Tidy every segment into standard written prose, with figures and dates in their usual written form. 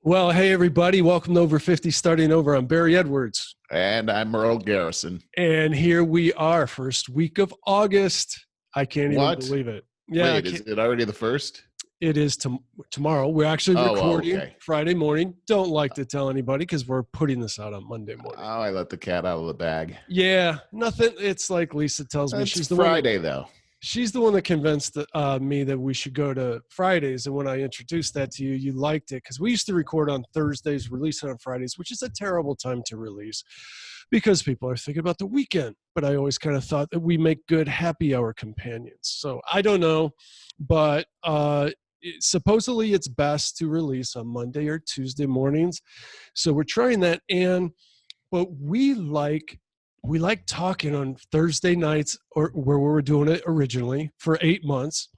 Well, hey, everybody. Welcome to Over 50 Starting Over. I'm Barry Edwards. And I'm Merle Garrison. And here we are, first week of August. I can't even believe it. Yeah, wait, is it already the first? It is tomorrow. We're actually recording Friday morning. Don't like to tell anybody because we're putting this out on Monday morning. Oh, I let the cat out of the bag. Yeah, nothing. It's like Lisa tells me. She's the Friday, though. She's the one that convinced me that we should go to Fridays. And when I introduced that to you, you liked it because we used to record on Thursdays, release it on Fridays, which is a terrible time to release because people are thinking about the weekend. But I always kind of thought that we make good happy hour companions. So I don't know, but supposedly it's best to release on Monday or Tuesday mornings. So we're trying that. But we like talking on Thursday nights, or where we were doing it originally for 8 months,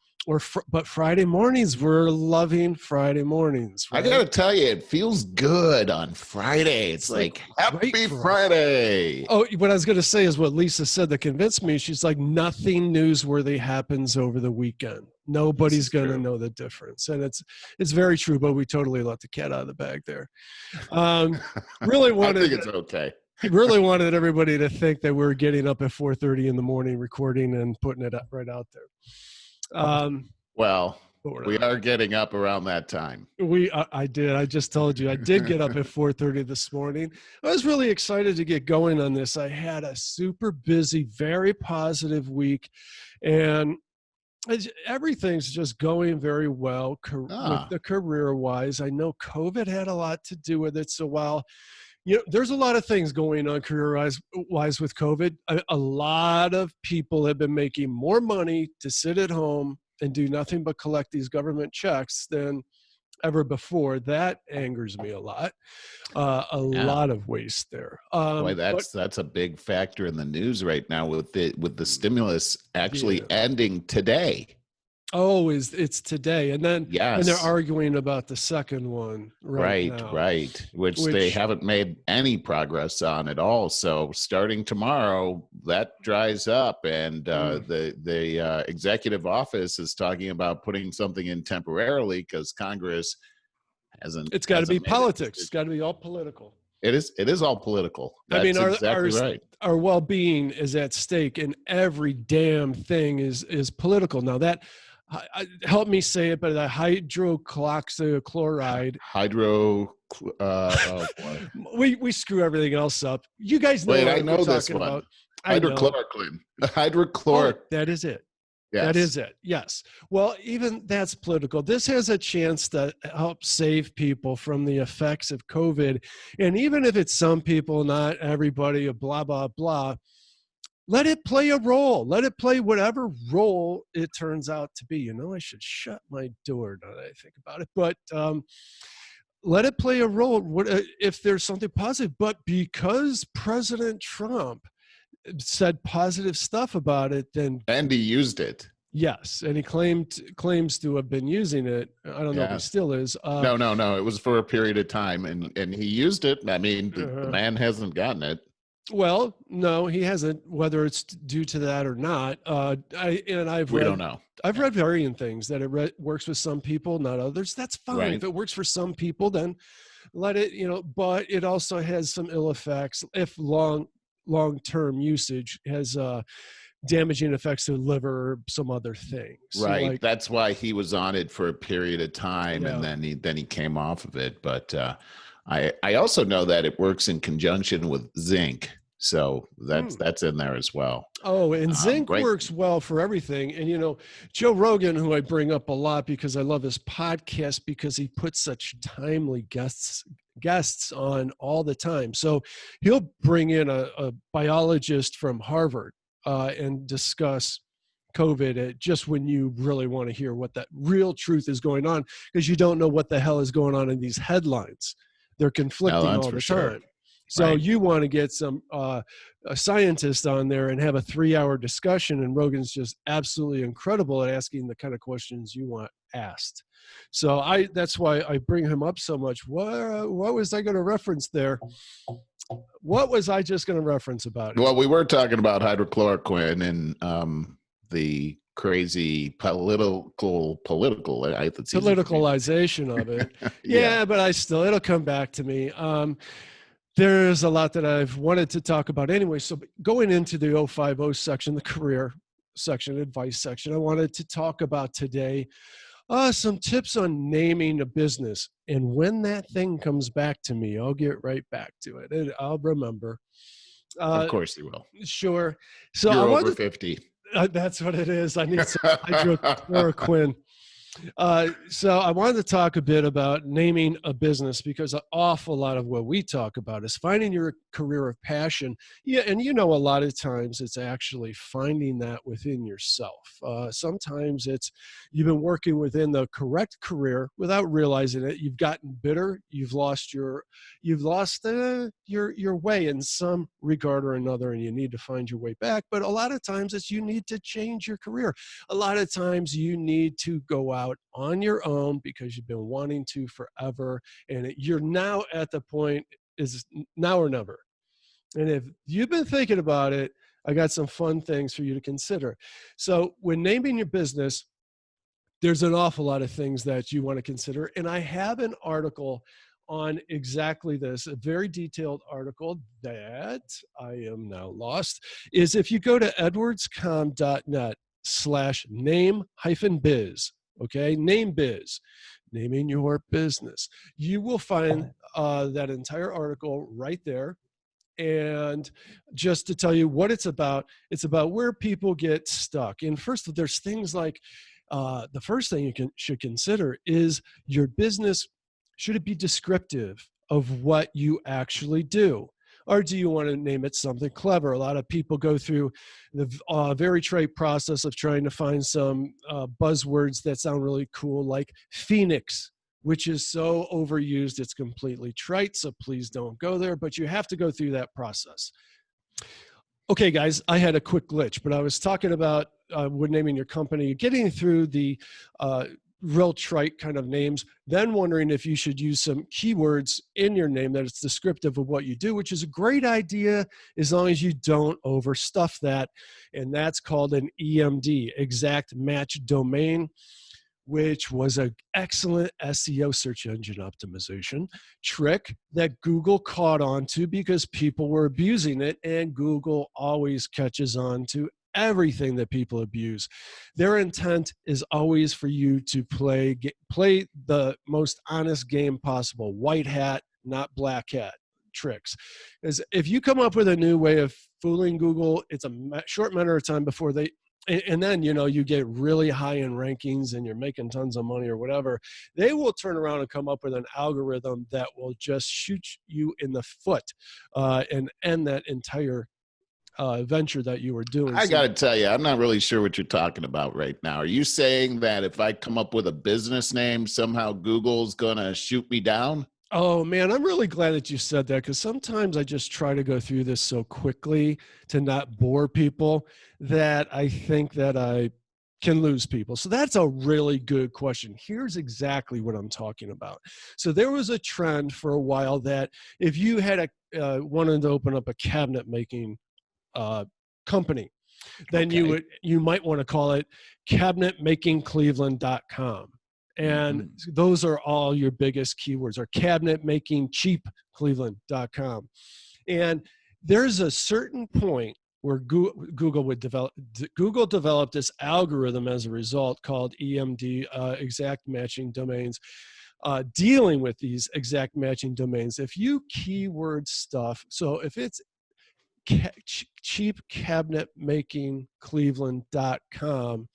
but Friday mornings, we're loving Friday mornings. Right? I got to tell you, it feels good on Friday. It's like happy Friday. Oh, what I was going to say is what Lisa said that convinced me. She's like, nothing newsworthy happens over the weekend. Nobody's going to know the difference. And it's very true, but we totally let the cat out of the bag there. Really wanted, I think it's okay. Really wanted everybody to think that we're getting up at 4:30 in the morning, recording and putting it right out there. Well, we are getting up around that time. I did. I just told you I did get up at 4:30 this morning. I was really excited to get going on this. I had a super busy, very positive week, and everything's just going very well with the career-wise. I know COVID had a lot to do with it. So while there's a lot of things going on career-wise with COVID. A lot of people have been making more money to sit at home and do nothing but collect these government checks than ever before. That angers me a lot. Lot of waste there. Boy, that's a big factor in the news right now with the stimulus actually ending today. Oh, it's today, and then and they're arguing about the second one right now. Right, which they haven't made any progress on at all. So starting tomorrow, that dries up, and the executive office is talking about putting something in temporarily because Congress hasn't. It's got to be politics. It's got to be all political. It is all political. That's exactly right. Our well-being is at stake, and every damn thing is political. Now that. Help me say it, but the hydroxychloride. We screw everything else up. You guys know. Wait, I know this one. About. Hydrochloroquine. Hydrochloric. Oh, that is it. Yes. That is it. Yes. Well, even that's political. This has a chance to help save people from the effects of COVID. And even if it's some people, not everybody, blah, blah, blah, let it play a role. Let it play whatever role it turns out to be. I should shut my door now that I think about it. But let it play a role if there's something positive. But because President Trump said positive stuff about it, and he used it. Yes, and he claims to have been using it. I don't know if he still is. No. It was for a period of time, and he used it. I mean, the man hasn't gotten it. Well, no, he hasn't, whether it's due to that or not. We don't know. I've read varying things that it works with some people, not others. That's fine. Right. If it works for some people, then let it, but it also has some ill effects if long-term usage has damaging effects to the liver or some other things. Right. So that's why he was on it for a period of time, and then he came off of it. But I also know that it works in conjunction with zinc. So that's in there as well. Oh, and zinc works well for everything. And, Joe Rogan, who I bring up a lot because I love his podcast because he puts such timely guests on all the time. So he'll bring in a biologist from Harvard and discuss COVID just when you really want to hear what that real truth is going on, because you don't know what the hell is going on in these headlines. They're conflicting all the time. Sure. So you want to get some a scientist on there and have a 3-hour discussion, and Rogan's just absolutely incredible at asking the kind of questions you want asked. So that's why I bring him up so much. What was I going to reference there? What was I just going to reference about it? Well, we were talking about hydrochloroquine and the crazy political. It's easy for me. Politicalization of it. Yeah. Yeah, but it'll come back to me. There's a lot that I've wanted to talk about anyway. So going into the O5O section, the career section, advice section, I wanted to talk about today some tips on naming a business. And when that thing comes back to me, I'll get right back to it. And I'll remember. Of course you will. Sure. So You're I over wanted, 50. that's what it is. I need some hydrochloroquine. So I wanted to talk a bit about naming a business, because an awful lot of what we talk about is finding your career of passion. Yeah, and a lot of times it's actually finding that within yourself. Sometimes it's you've been working within the correct career without realizing it. You've gotten bitter. You've lost your way in some regard or another, and you need to find your way back. But a lot of times it's you need to change your career. A lot of times you need to go out on your own because you've been wanting to forever, and you're now at the point is now or never. And if you've been thinking about it, I got some fun things for you to consider. So when naming your business, there's an awful lot of things that you want to consider, and I have an article on exactly this, a very detailed article that I am now lost, is if you go to edwardscom.net/name-biz. Okay, name biz, naming your business. You will find that entire article right there. And just to tell you what it's about where people get stuck. And first, there's things like the first thing you should consider is your business. Should it be descriptive of what you actually do? Or do you want to name it something clever? A lot of people go through the very trite process of trying to find some buzzwords that sound really cool, like Phoenix, which is so overused, it's completely trite, so please don't go there, but you have to go through that process. Okay, guys, I had a quick glitch, but I was talking about when naming your company, getting through the real trite kind of names, then wondering if you should use some keywords in your name that it's descriptive of what you do, which is a great idea as long as you don't overstuff that. And that's called an EMD, exact match domain, which was an excellent SEO, search engine optimization trick that Google caught on to because people were abusing it, and Google always catches on to everything that people abuse. Their intent is always for you to play the most honest game possible, white hat, not black hat tricks. Because if you come up with a new way of fooling Google, it's a short matter of time before and then, you get really high in rankings and you're making tons of money or whatever, they will turn around and come up with an algorithm that will just shoot you in the foot and end that entire venture that you were doing. I got to tell you, I'm not really sure what you're talking about right now. Are you saying that if I come up with a business name, somehow Google's going to shoot me down? Oh, man, I'm really glad that you said that, because sometimes I just try to go through this so quickly to not bore people that I think that I can lose people. So that's a really good question. Here's exactly what I'm talking about. So there was a trend for a while that if you had wanted to open up a cabinet making company, then you might want to call it cabinetmakingcleveland.com. And those are all your biggest keywords, or cabinetmakingcheapcleveland.com. And there's a certain point where Google developed this algorithm as a result called EMD, exact matching domains, dealing with these exact matching domains. If you keyword stuff, so if it's cheapcabinetmakingcleveland.com,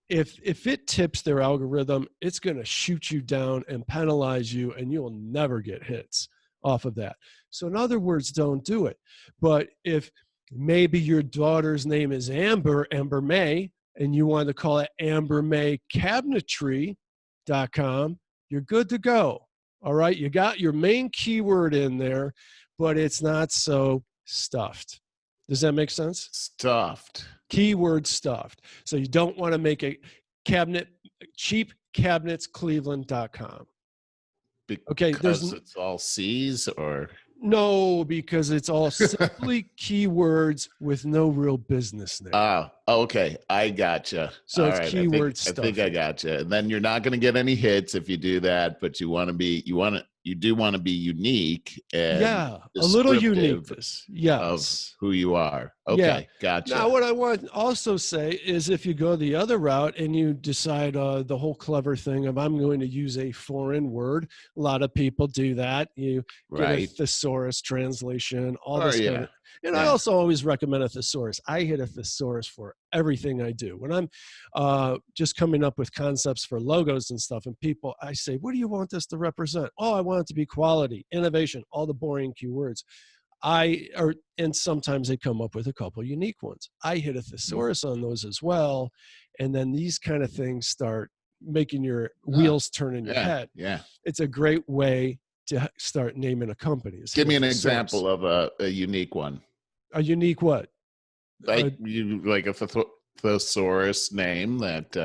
if it tips their algorithm, it's going to shoot you down and penalize you, and you'll never get hits off of that. So in other words, don't do it. But if maybe your daughter's name is Amber May, and you want to call it ambermaycabinetry.com, you're good to go. All right, you got your main keyword in there, but it's not so stuffed. Does that make sense? Stuffed. Keyword stuffed. So you don't want to make a cheapcabinetscleveland.com. Because it's all C's, or? No, because it's all simply keywords with no real business name. Okay. I gotcha. So All it's right. keyword I think I stuffing. gotcha. And then you're not going to get any hits if you do that, but you do want to be unique and Yeah, a little descriptive uniqueness. of Yes. who you are. Yeah. Okay. Now, Gotcha. what I want to also say is if you go the other route and you decide the whole clever thing of I'm going to use a foreign word, a lot of people do that. You get a Right. thesaurus translation, all Oh, this kind yeah. of. And I Yeah. also always recommend a thesaurus. I hit a thesaurus for everything I do. When I'm just coming up with concepts for logos and stuff, and people, I say, what do you want this to represent? Oh, I want it to be quality, innovation, all the boring keywords. And sometimes they come up with a couple unique ones. I hit a Mhm. thesaurus on those as well. And then these kind of things start making your Ah, wheels turn in your yeah. head. Yeah. It's a great way to start naming a company is hit Give a me an thesaurus. example of a unique one. A unique what? Uh, Like a thesaurus name that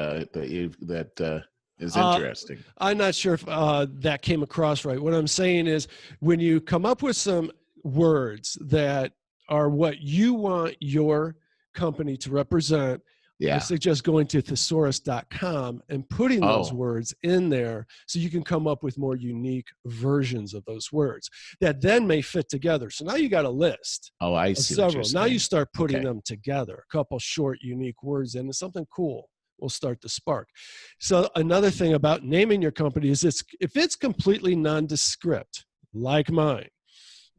is uh, interesting. I'm not sure if that came across right. What I'm saying is when you come up with some words that are what you want your company to represent, I Yeah. suggest going to thesaurus.com and putting those Oh, words in there so you can come up with more unique versions of those words that then may fit together. So now you got a list oh, I of see what you're several. Now you saying. start putting Okay. them together, a couple short, unique words, and something cool will start to spark. So another thing about naming your company is if it's completely nondescript, like mine,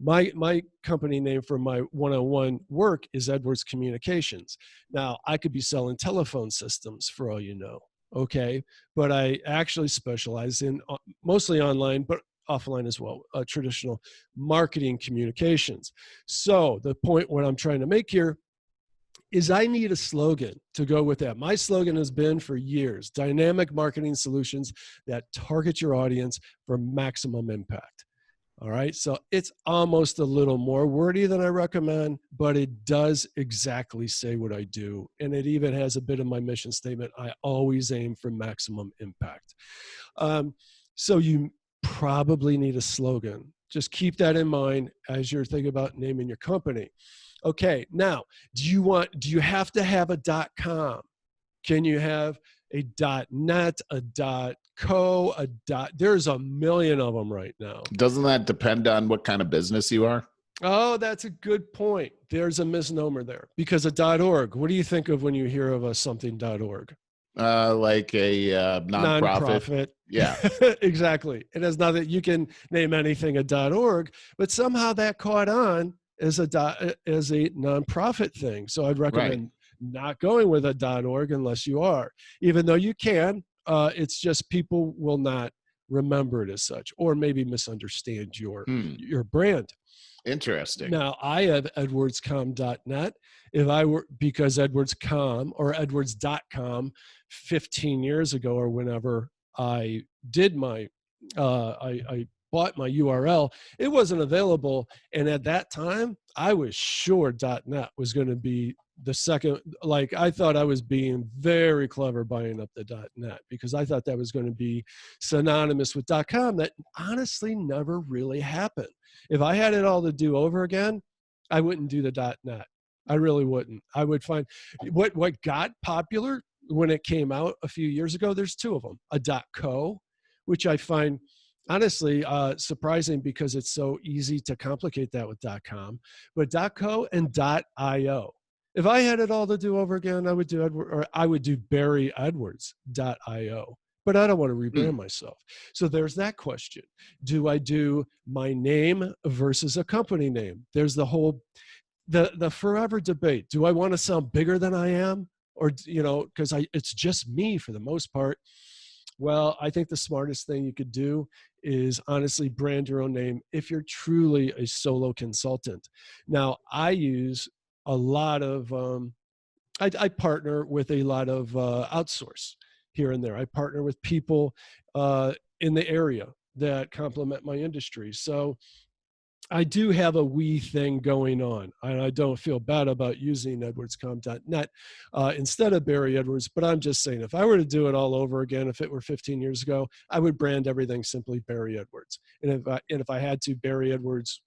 my company name for my one-on-one work is Edwards Communications. Now I could be selling telephone systems for all you know, okay, but I actually specialize in mostly online but offline as well, traditional marketing communications. So the point what I'm trying to make here is I need a slogan to go with that. My slogan has been for years, dynamic marketing solutions that target your audience for maximum impact. All right. So it's almost a little more wordy than I recommend, but it does exactly say what I do. And it even has a bit of my mission statement. I always aim for maximum impact. Um, so you probably need a slogan. Just keep that in mind as you're thinking about naming your company. Okay. Now, do you have to have a .com? Can you have a .net, a .co, there's a million of them right now. Doesn't that depend on what kind of business you are? Oh, that's a good point. There's a misnomer there because a .org, what do you think of when you hear of a something .org? Like a nonprofit. Nonprofit. Yeah. Exactly. It has nothing, you can name anything a .org, but somehow that caught on as as a nonprofit thing. So I'd Right. recommend not going with a .org unless you are, even though you can. It's just people will not remember it as such, or maybe misunderstand Hmm. your brand. Interesting. Now I have edwardscom.net. If I were, because edwardscom or edwards.com 15 years ago or whenever I did my, I bought my URL, it wasn't available. And at that time, I was sure .net was going to be the second. Like I thought I was being very clever buying up the .net because I thought that was going to be synonymous with .com. That honestly never really happened. If I had it all to do over again, I wouldn't do the .net. I really wouldn't. I would find what got popular when it came out a few years ago. There's two of them, a .co, which I find honestly surprising because it's so easy to complicate that with .com, but .co and .io. If I had it all to do over again, I would do I would do Barry Edwards.io. But I don't want to Hmm. rebrand myself. So there's that question. Do I do my name versus a company name? There's the whole the forever debate. Do I want to sound bigger than I am? Or because it's just me for the most part. Well, I think the smartest thing you could do is honestly brand your own name if you're truly a solo consultant. Now, I use a lot of I partner with a lot of outsource here and there. I partner with people in the area that complement my industry. So I do have a we thing going on, and I don't feel bad about using edwardscom.net instead of Barry Edwards, but I'm just saying if I were to do it all over again, if it were 15 years ago, I would brand everything simply Barry Edwards. And if I had to, Barry Edwards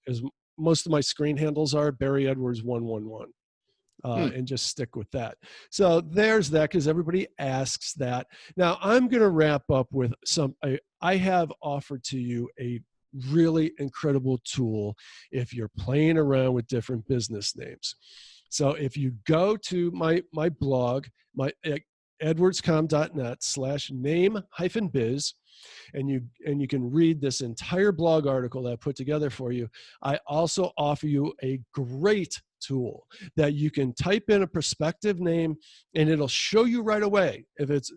most of my screen handles are Barry Edwards 111. And just stick with that. So there's that, because everybody asks that. Now I'm going to wrap up with I have offered to you a really incredible tool if you're playing around with different business names. So if you go to my blog, edwardscom.net/name-biz, and you can read this entire blog article that I put together for you. I also offer you a great tool that you can type in a prospective name, and it'll show you right away if it's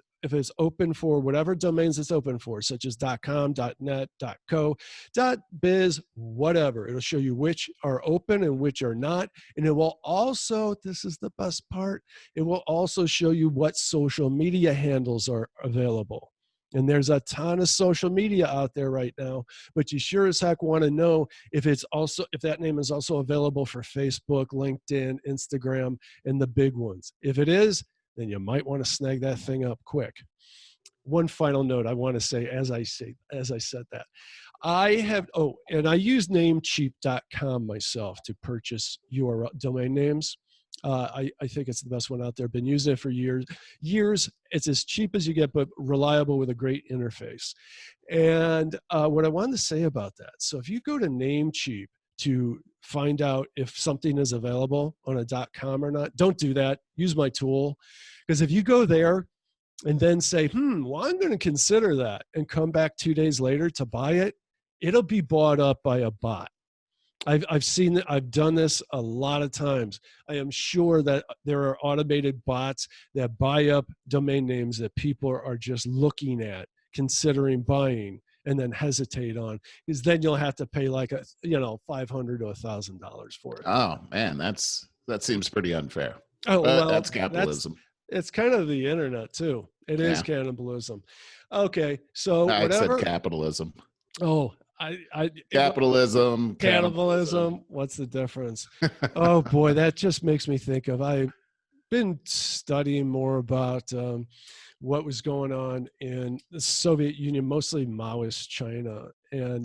open for whatever domains it's open for, such as .com, .net, .co, .biz, whatever. It'll show you which are open and which are not. And it will also, this is the best part, it will also show you what social media handles are available. And there's a ton of social media out there right now, but you sure as heck want to know if that name is also available for Facebook, LinkedIn, Instagram, and the big ones. If it is, then you might want to snag that thing up quick. One final note I want to say as I said that, and I use namecheap.com myself to purchase URL domain names. I think it's the best one out there. Been using it for years. It's as cheap as you get, but reliable with a great interface. And what I wanted to say about that, so if you go to Namecheap to find out if something is available on a .com or not, don't do that. Use my tool. Because if you go there and then say, well, I'm going to consider that, and come back 2 days later to buy it, it'll be bought up by a bot. I've seen it. I've done this a lot of times. I am sure that there are automated bots that buy up domain names that people are just looking at, considering buying, and then hesitate on, because then you'll have to pay like $500 to $1,000 for it. Oh man, that seems pretty unfair. Oh, well, that's capitalism. It's kind of the internet too. It is cannibalism. Okay, so I whatever. said capitalism. Oh, Capitalism. Cannibalism. What's the difference? Oh boy, that just makes me think of, I've been studying more about what was going on in the Soviet Union, mostly Maoist China, and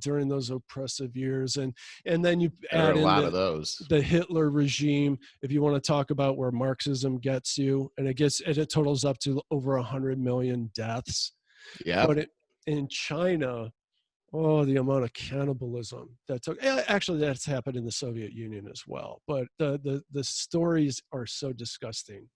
during those oppressive years, and then you add in of those, the Hitler regime, if you want to talk about where Marxism gets you, and it totals up to over 100 million deaths. Yeah, but in China, the amount of cannibalism that took. Actually, that's happened in the Soviet Union as well. But the stories are so disgusting.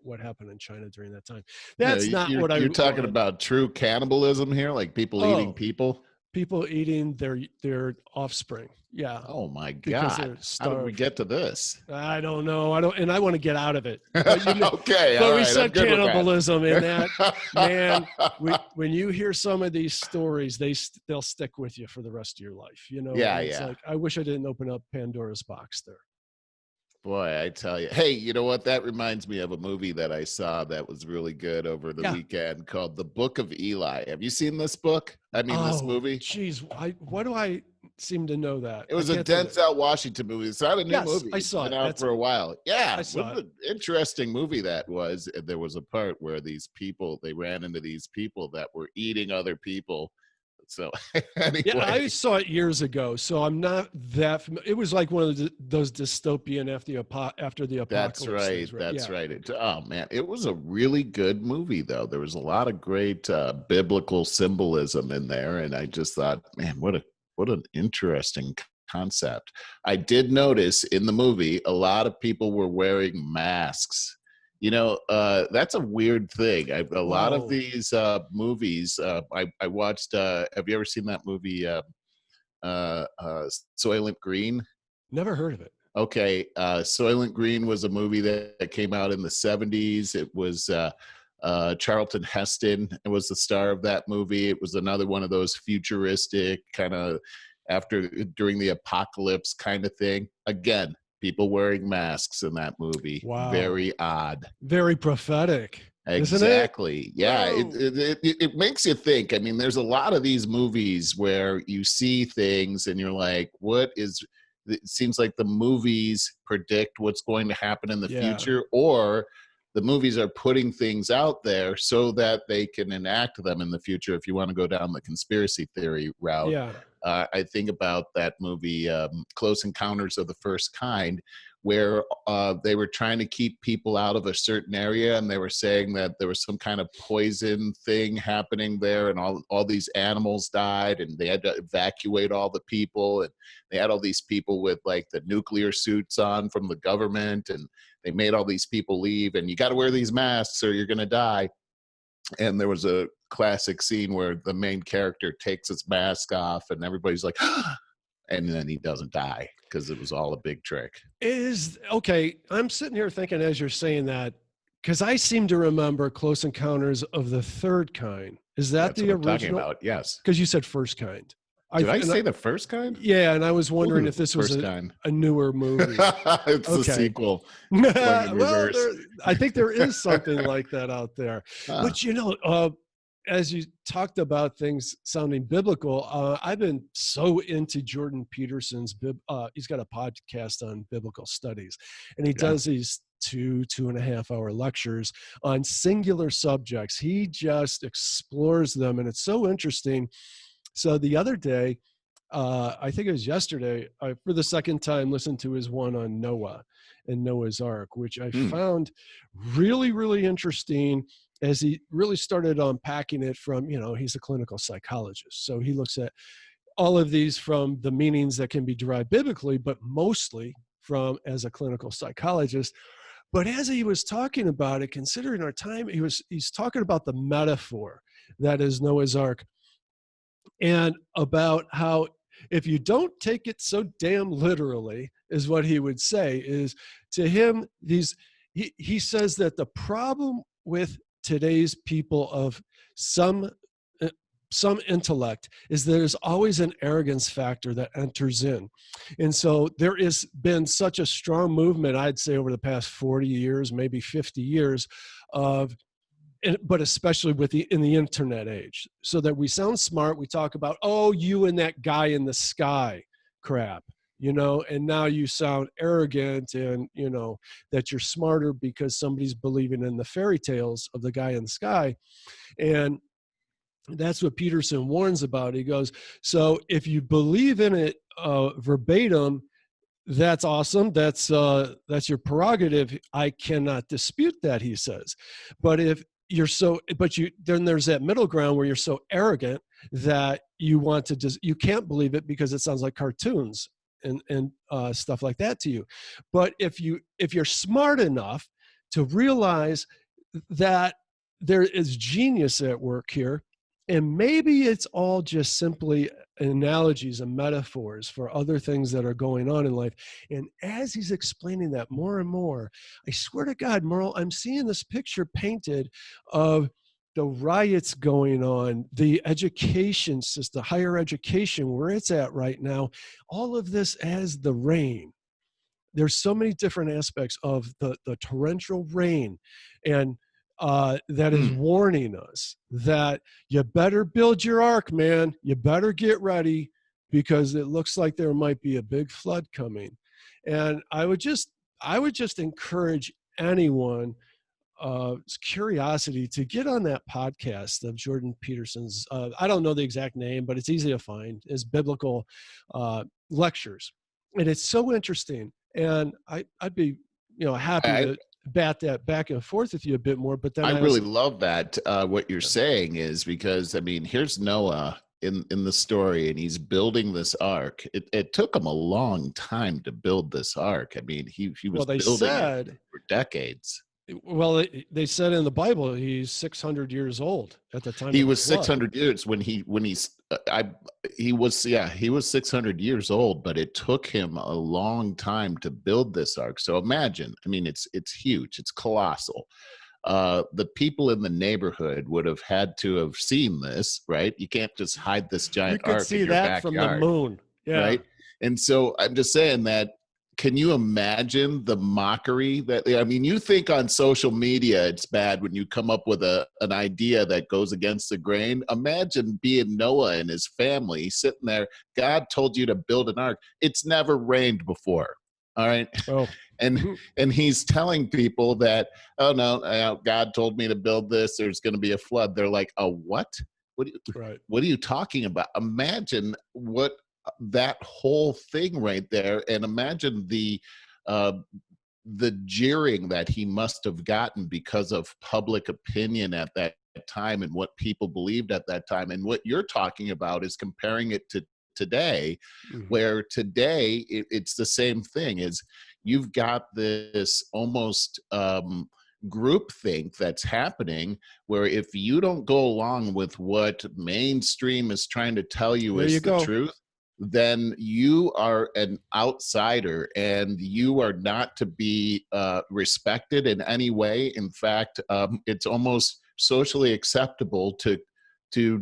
What happened in China during that time? That's not what you're talking about. True cannibalism here, like people eating people. People eating their offspring. Yeah. Oh my God. How did we get to this? I don't know. I want to get out of it. But okay. But we said cannibalism in that. Man, when you hear some of these stories, they'll stick with you for the rest of your life. It's like, I wish I didn't open up Pandora's box there. Boy, I tell you. Hey, you know what? That reminds me of a movie that I saw that was really good over the weekend called The Book of Eli. Have you seen this book? This movie? Geez, why do I seem to know that? It was a Denzel Washington movie. It's not a new movie. I saw it. It's been out for a while. Yeah, I saw it. An interesting movie that was. There was a part where they ran into these people that were eating other people. So anyway. Yeah, I saw it years ago, so I'm not that familiar. It was like one of those dystopian after the apocalypse. That's right. Things, right? That's right. Oh man, it was a really good movie, though. There was a lot of great biblical symbolism in there, and I just thought, man, what an interesting concept. I did notice in the movie a lot of people were wearing masks. That's a weird thing. A lot of these movies, I watched, have you ever seen that movie, Soylent Green? Never heard of it. Okay. Soylent Green was a movie that came out in the 70s. It was Charlton Heston. It was the star of that movie. It was another one of those futuristic kind of during the apocalypse kind of thing. Again, people wearing masks in that movie. Wow. Very odd. Very prophetic. Exactly. Yeah. It makes you think. There's a lot of these movies where you see things and you're like, it seems like the movies predict what's going to happen in the future, or the movies are putting things out there so that they can enact them in the future if you want to go down the conspiracy theory route. Yeah. I think about that movie, Close Encounters of the First Kind, where they were trying to keep people out of a certain area, and they were saying that there was some kind of poison thing happening there, and all these animals died, and they had to evacuate all the people, and they had all these people with like the nuclear suits on from the government, and they made all these people leave, and you got to wear these masks or you're going to die. And there was a classic scene where the main character takes his mask off, and everybody's like, and then he doesn't die because it was all a big trick. Okay, I'm sitting here thinking as you're saying that, because I seem to remember Close Encounters of the Third Kind. Is that That's the what I'm original? talking about, yes. Because you said First Kind. Did I say the First Kind? Yeah, and I was wondering if this was a newer movie. It's the sequel. Well, I think there is something like that out there. But as you talked about things sounding biblical, I've been so into Jordan Peterson's, he's got a podcast on biblical studies, and he does these 2.5 hour lectures on singular subjects. He just explores them, and it's so interesting. So the other day, I think it was yesterday, I, for the second time, listened to his one on Noah and Noah's Ark, which I found really, really interesting, as he really started unpacking it from, he's a clinical psychologist. So he looks at all of these from the meanings that can be derived biblically, but mostly from as a clinical psychologist. But as he was talking about it, considering our time, he's talking about the metaphor that is Noah's Ark, and about how if you don't take it so damn literally, is what he would say, is to him, he says that the problem with today's people of some intellect is there's always an arrogance factor that enters in. And so there has been such a strong movement, I'd say over the past 40 years, maybe 50 years, but especially in the internet age, so that we sound smart. We talk about, oh, you and that guy in the sky crap, and now you sound arrogant, and, that you're smarter because somebody's believing in the fairy tales of the guy in the sky. And that's what Peterson warns about. He goes, so if you believe in it verbatim, that's awesome. That's your prerogative. I cannot dispute that, he says. But if you're then there's that middle ground where you're so arrogant that you want to you can't believe it because it sounds like cartoons and stuff like that to you. But if you're smart enough to realize that there is genius at work here, and maybe it's all just simply analogies and metaphors for other things that are going on in life. And as he's explaining that more and more, I swear to God, Merle, I'm seeing this picture painted of the riots going on, the education system, higher education, where it's at right now, all of this as the rain. There's so many different aspects of the torrential rain, and that is warning us that you better build your ark, man. You better get ready, because it looks like there might be a big flood coming. And I would just encourage anyone curiosity to get on that podcast of Jordan Peterson's. I don't know the exact name, but it's easy to find. Is biblical lectures, and it's so interesting. And I'd be happy to bat that back and forth with you a bit more. But then I really love that. What you're saying is, because here's Noah in the story, and he's building this ark. It took him a long time to build this ark. He was building it for decades. Well, they said in the Bible he's 600 years old at the time. He was 600 years when he was 600 years old, but it took him a long time to build this ark. So imagine, it's huge, it's colossal. The people in the neighborhood would have had to have seen this, right? You can't just hide this giant ark. You could see that from the moon, right? And so I'm just saying that. Can you imagine the mockery that, you think on social media it's bad when you come up with an idea that goes against the grain. Imagine being Noah and his family sitting there. God told you to build an ark. It's never rained before. All right. Oh. And he's telling people that, oh no, God told me to build this. There's going to be a flood. They're like, a what? Right. what are you talking about? Imagine what that whole thing right there, and imagine uh, the jeering that he must have gotten because of public opinion at that time and what people believed at that time. And what you're talking about is comparing it to today, Mhm. where today it's the same thing. Is you've got this almost groupthink that's happening, where if you don't go along with what mainstream is trying to tell you There you is the go. truth, then you are an outsider and you are not to be respected in any way. In fact, it's almost socially acceptable to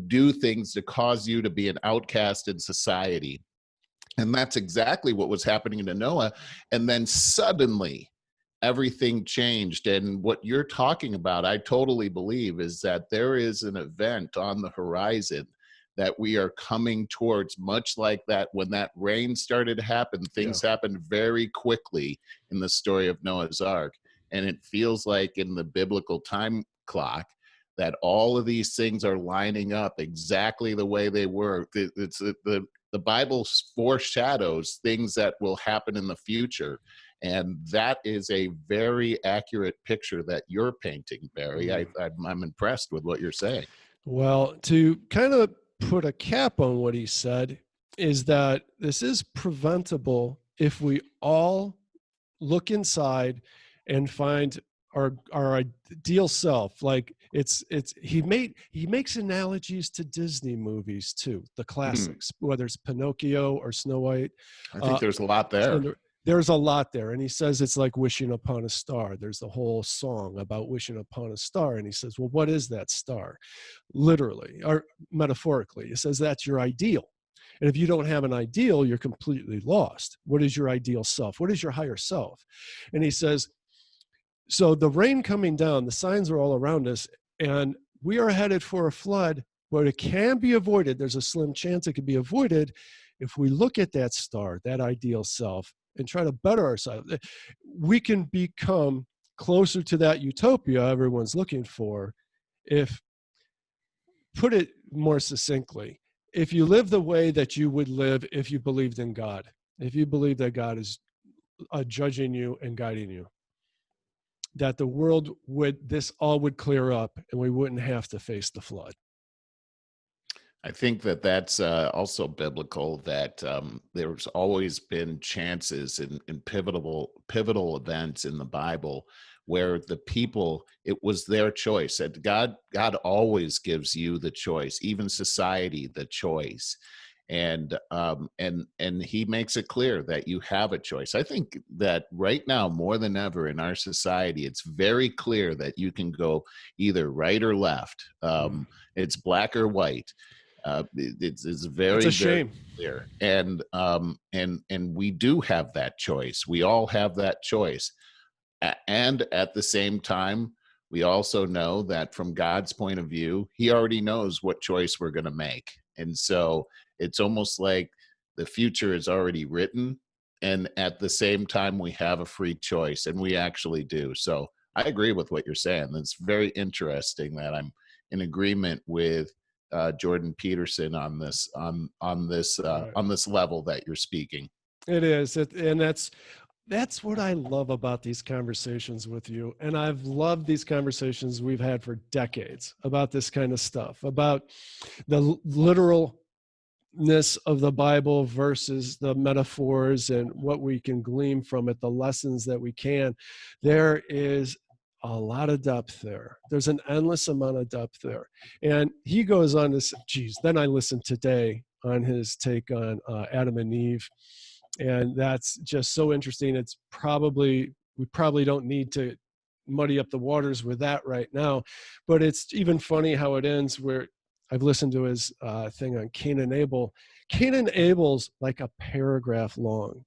do things to cause you to be an outcast in society. And that's exactly what was happening to Noah. And then suddenly everything changed. And what you're talking about, I totally believe, is that there is an event on the horizon that we are coming towards, much like that when that rain started to happen. Yeah. Things happened very quickly in the story of Noah's Ark. And it feels like in the biblical time clock that all of these things are lining up exactly the way they were. It's the Bible foreshadows things that will happen in the future. And that is a very accurate picture that you're painting, Barry. Mm. I'm impressed with what you're saying. Well, to kind of put a cap on what he said, is that this is preventable if we all look inside and find our ideal self. Like he makes analogies to Disney movies too, the Hmm. classics, whether it's Pinocchio or Snow White. I think uh, there's a lot there. there's a lot there. And he says it's like wishing upon a star. There's the whole song about wishing upon a star. And he says, well, what is that star? Literally or metaphorically, he says that's your ideal. And if you don't have an ideal, you're completely lost. What is your ideal self? What is your higher self? And he says, so the rain coming down, the signs are all around us, and we are headed for a flood, but it can be avoided. There's a slim chance it could be avoided if we look at that star, that ideal self, and try to better ourselves. We can become closer to that utopia everyone's looking for. If, put it more succinctly, if you live the way that you would live if you believed in God, if you believe that God is judging you and guiding you, that the world would, this all would clear up and we wouldn't have to face the flood. I think that that's also biblical, that there's always been chances in pivotal events in the Bible where the people, it was their choice. That God always gives you the choice, even society the choice. And he makes it clear that you have a choice. I think that right now, more than ever in our society, it's very clear that you can go either right or left. It's black or white. It's It's very, a very shame. clear. And we do have that choice. We all have that choice. And at the same time, we also know that from God's point of view, he already knows what choice we're going to make. And so it's almost like the future is already written. And at the same time, we have a free choice, and we actually do. So I agree with what you're saying. It's very interesting that I'm in agreement with Jordan Peterson on this Right. on this level that you're speaking. It is. And that's what I love about these conversations with you. And I've loved these conversations we've had for decades about this kind of stuff, about the literalness of the Bible versus the metaphors and what we can glean from it, the lessons that we can. There is a lot of depth there. There's an endless amount of depth there. And he goes on to say, geez, then I listened today on his take on Adam and Eve. And that's just so interesting. It's probably, we probably don't need to muddy up the waters with that right now, but it's even funny how it ends where I've listened to his thing on Cain and Abel. Cain and Abel's like a paragraph long,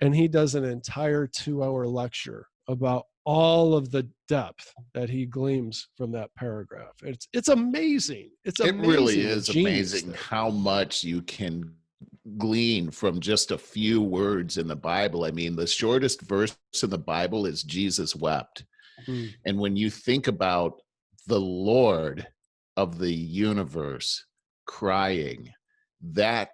and he does an entire 2-hour lecture about all of the depth that he gleams from that paragraph. It's amazing. It's It really amazing the is genius amazing there. how much you can glean from just a few words in the Bible. I mean, the shortest verse in the Bible is Jesus wept. Hmm. And when you think about the Lord of the universe crying, that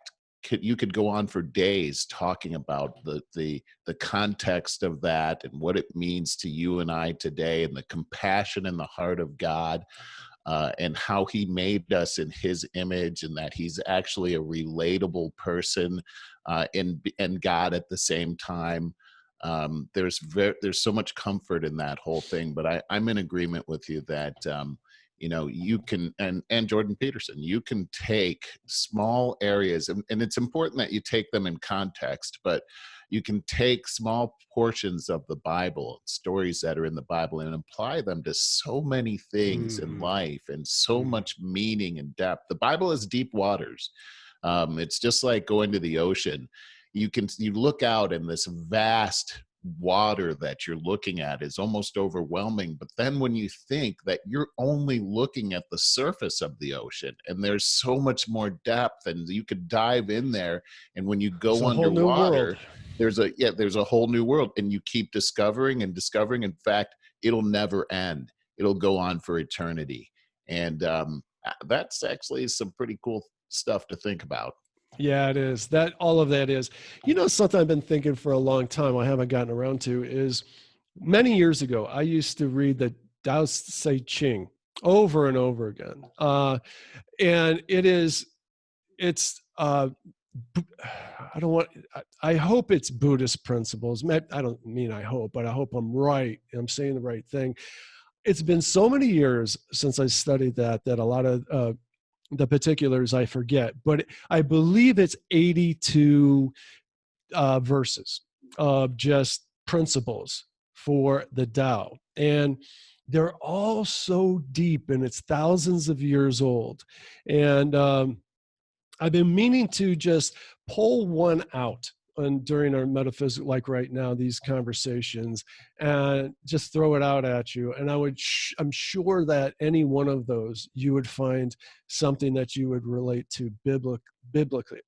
you could go on for days talking about the context of that and what it means to you and I today, and the compassion in the heart of God, and how he made us in his image, and that he's actually a relatable person, and God at the same time. There's so much comfort in that whole thing. But I'm in agreement with you that you can, and Jordan Peterson, you can take small areas, and it's important that you take them in context, but you can take small portions of the Bible, stories that are in the Bible, and apply them to so many things in life, and so much meaning and depth. The Bible is deep waters. It's just like going to the ocean. You look out, and this vast water that you're looking at is almost overwhelming. But then when you think that you're only looking at the surface of the ocean, and there's so much more depth, and you could dive in there, and when you go underwater, there's a whole new world, and you keep discovering and discovering. In fact, it'll never end. It'll go on for eternity. And that's actually some pretty cool stuff to think about. Yeah, it is. All of that is. Something I've been thinking for a long time, I haven't gotten around to, is many years ago, I used to read the Tao Te Ching over and over again. And I hope it's Buddhist principles. I don't mean I hope, but I hope I'm right. I'm saying the right thing. It's been so many years since I studied that a lot of the particulars I forget, but I believe it's 82 verses of just principles for the Tao. And they're all so deep, and it's thousands of years old. And I've been meaning to just pull one out during our metaphysics, like right now, these conversations, and just throw it out at you. And I'm sure that any one of those, you would find something that you would relate to biblically.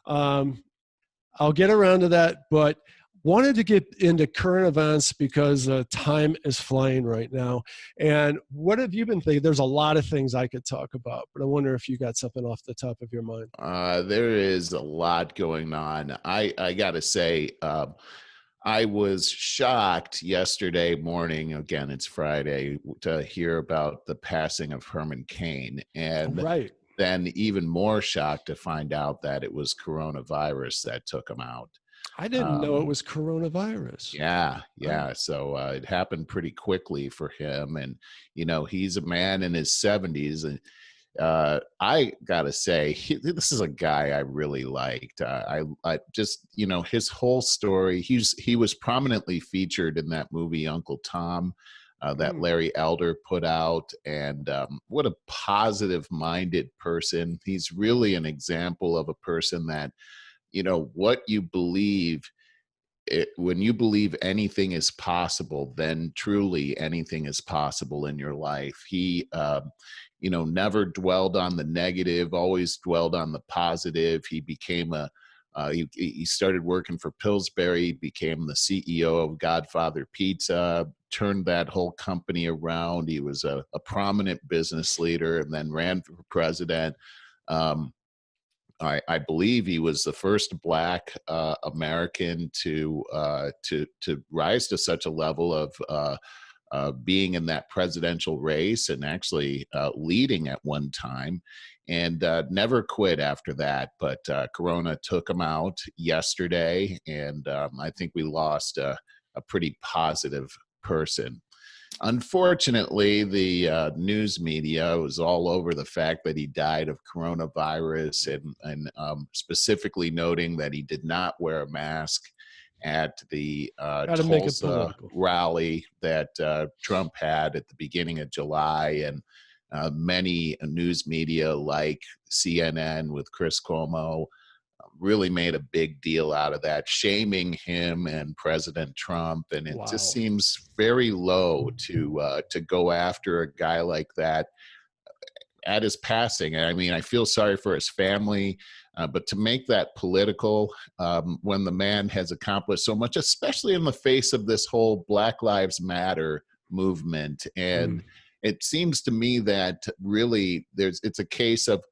I'll get around to that, but wanted to get into current events because time is flying right now. And what have you been thinking? There's a lot of things I could talk about, but I wonder if you got something off the top of your mind. There is a lot going on. I got to say, I was shocked yesterday morning, again, it's Friday, to hear about the passing of Herman Cain. And Right. then even more shocked to find out that it was coronavirus that took him out. I didn't know it was coronavirus. Yeah. So it happened pretty quickly for him. And, he's a man in his 70s. And I gotta say, this is a guy I really liked. I just, his whole story. He was prominently featured in that movie Uncle Tom that Larry Elder put out, and what a positive-minded person. He's really an example of a person that, what you believe. When you believe anything is possible, then truly anything is possible in your life. He never dwelled on the negative, always dwelled on the positive. He became he started working for Pillsbury, became the CEO of Godfather Pizza, turned that whole company around. He was a prominent business leader, and then ran for president. I believe he was the first Black American to rise to such a level of being in that presidential race, and actually leading at one time, and never quit after that. But Corona took him out yesterday, and I think we lost a pretty positive person. Unfortunately, the news media was all over the fact that he died of coronavirus, and specifically noting that he did not wear a mask at the Tulsa rally that Trump had at the beginning of July. And many news media like CNN with Chris Cuomo really made a big deal out of that, shaming him and President Trump. And it just seems very low to go after a guy like that at his passing. I mean, I feel sorry for his family, but to make that political when the man has accomplished so much, especially in the face of this whole Black Lives Matter movement, and it seems to me that really it's a case of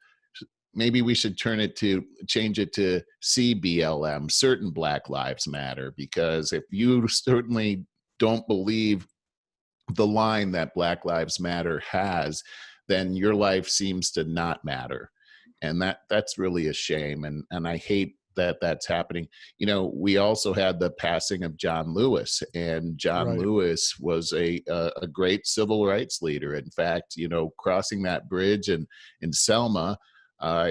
maybe we should change it to CBLM, certain Black Lives Matter, because if you certainly don't believe the line that Black Lives Matter has, then your life seems to not matter. And that's really a shame. And I hate that that's happening. You know, we also had the passing of John Lewis, and John Right. Lewis was a great civil rights leader. In fact, you know, crossing that bridge in Selma,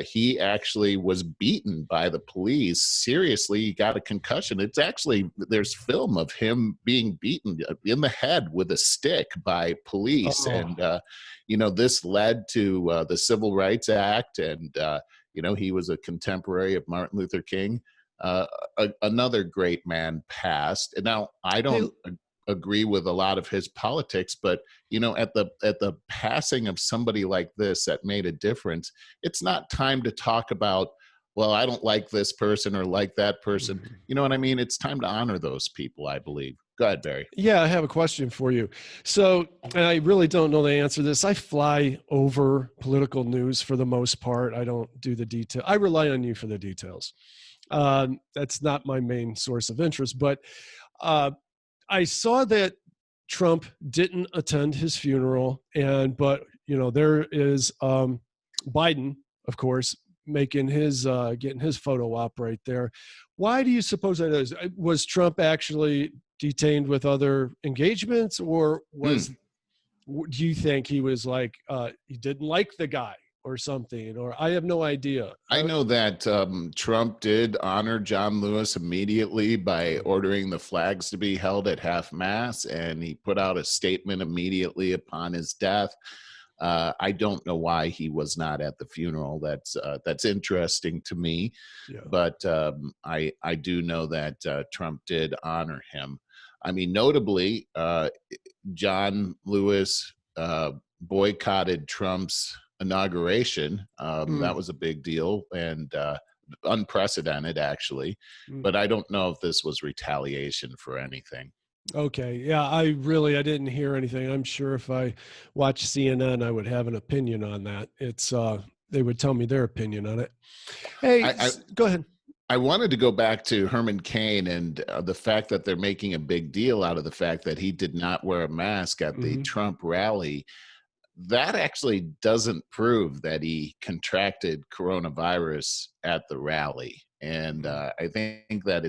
he actually was beaten by the police. Seriously, he got a concussion. It's actually, there's film of him being beaten in the head with a stick by police. Oh. And, you know, this led to the Civil Rights Act. And, you know, he was a contemporary of Martin Luther King. Another great man passed. And now I don't agree with a lot of his politics, but you know, at the passing of somebody like this that made a difference, it's not time to talk about, well, I don't like this person or like that person. You know what I mean? It's time to honor those people, I believe. Go ahead, Barry. Yeah, I have a question for you. So, and I really don't know the answer to this. I fly over political news for the most part. I don't do the detail. I rely on you for the details. That's not my main source of interest, but I saw that Trump didn't attend his funeral, but you know, there is Biden, of course, making his getting his photo op right there. Why do you suppose that is? Was Trump actually detained with other engagements, or do you think he was like he didn't like the guy or something? Or I have no idea. I know that Trump did honor John Lewis immediately by ordering the flags to be held at half mast, and he put out a statement immediately upon his death. I don't know why he was not at the funeral. That's interesting to me, Yeah. But I do know that Trump did honor him. I mean, notably, John Lewis boycotted Trump's inauguration. That was a big deal and unprecedented, actually. But I don't know if this was retaliation for anything. Okay. Yeah, I didn't hear anything. I'm sure if I watched CNN, I would have an opinion on that. It's they would tell me their opinion on it. Hey, go ahead. I wanted to go back to Herman Cain and the fact that they're making a big deal out of the fact that he did not wear a mask at the Trump rally. That actually doesn't prove that he contracted coronavirus at the rally. And I think that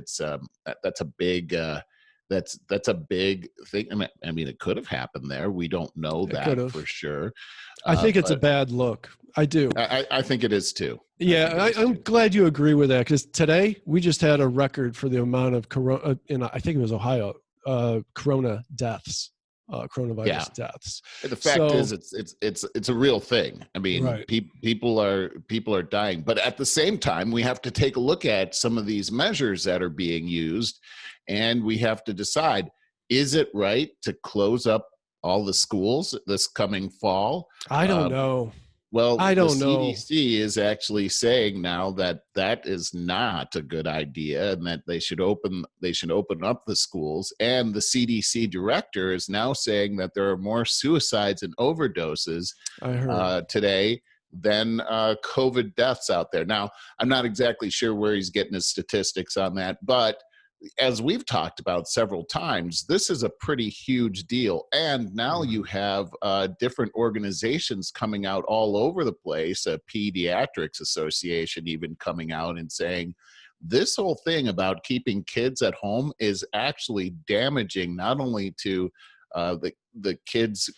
that's a big that's a big thing. I mean, it could have happened there. We don't know that for sure. I think it's a bad look. I do. I think it is too. Yeah, I'm glad you agree with that, because today we just had a record for the amount of corona I think it was Ohio, corona deaths. Coronavirus deaths. The fact is, it's a real thing. I mean, people are dying, but at the same time, we have to take a look at some of these measures that are being used, and we have to decide: is it right to close up all the schools this coming fall? I don't know. Well, I don't know. The CDC is actually saying now that that is not a good idea, and that they should open up the schools. And the CDC director is now saying that there are more suicides and overdoses today than COVID deaths out there. Now, I'm not exactly sure where he's getting his statistics on that, but as we've talked about several times, this is a pretty huge deal. And now you have different organizations coming out all over the place, a pediatrics association even coming out and saying, this whole thing about keeping kids at home is actually damaging not only to the kids'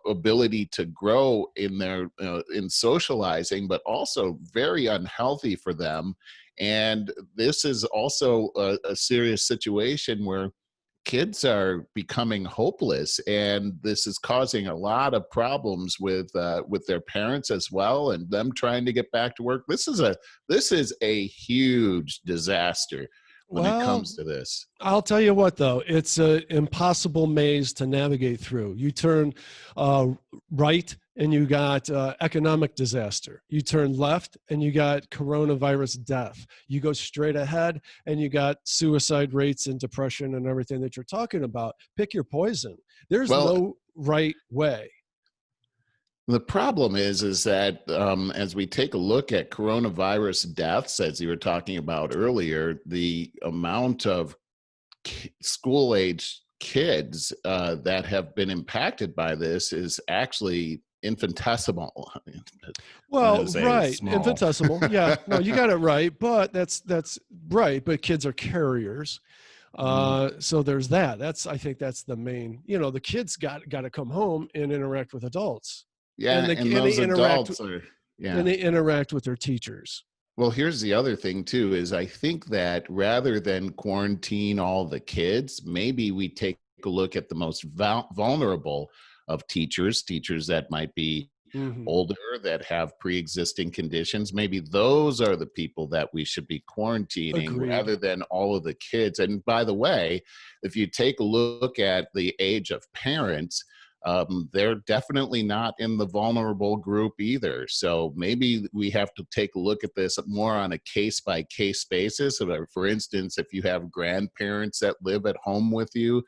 ability to grow in their in socializing, but also very unhealthy for them. And this is also a serious situation where kids are becoming hopeless, and this is causing a lot of problems with their parents as well, and them trying to get back to work. This is a huge disaster when it comes to this. I'll tell you what, though, it's an impossible maze to navigate through. You turn right, and you got economic disaster. You turn left, and you got coronavirus death. You go straight ahead, and you got suicide rates and depression and everything that you're talking about. Pick your poison. There's no right way. The problem is that as we take a look at coronavirus deaths, as you were talking about earlier, the amount of school age kids that have been impacted by this is actually infinitesimal. I'm going Well, to say it's right, small. infinitesimal. Yeah, no, you got it right. But that's right. But kids are carriers. Mm. So there's that. I think that's the main. The kids got to come home and interact with adults, and Yeah, they and and they those interact adults are, and yeah. they interact with their teachers. Well, here's the other thing too, is I think that rather than quarantine all the kids, maybe we take a look at the most vulnerable of teachers that might be Hmm. older, that have pre-existing conditions. Maybe those are the people that we should be quarantining Agreed. rather than all of the kids. And by the way, if you take a look at the age of parents, they're definitely not in the vulnerable group either. So maybe we have to take a look at this more on a case by case basis. So for instance, if you have grandparents that live at home with you,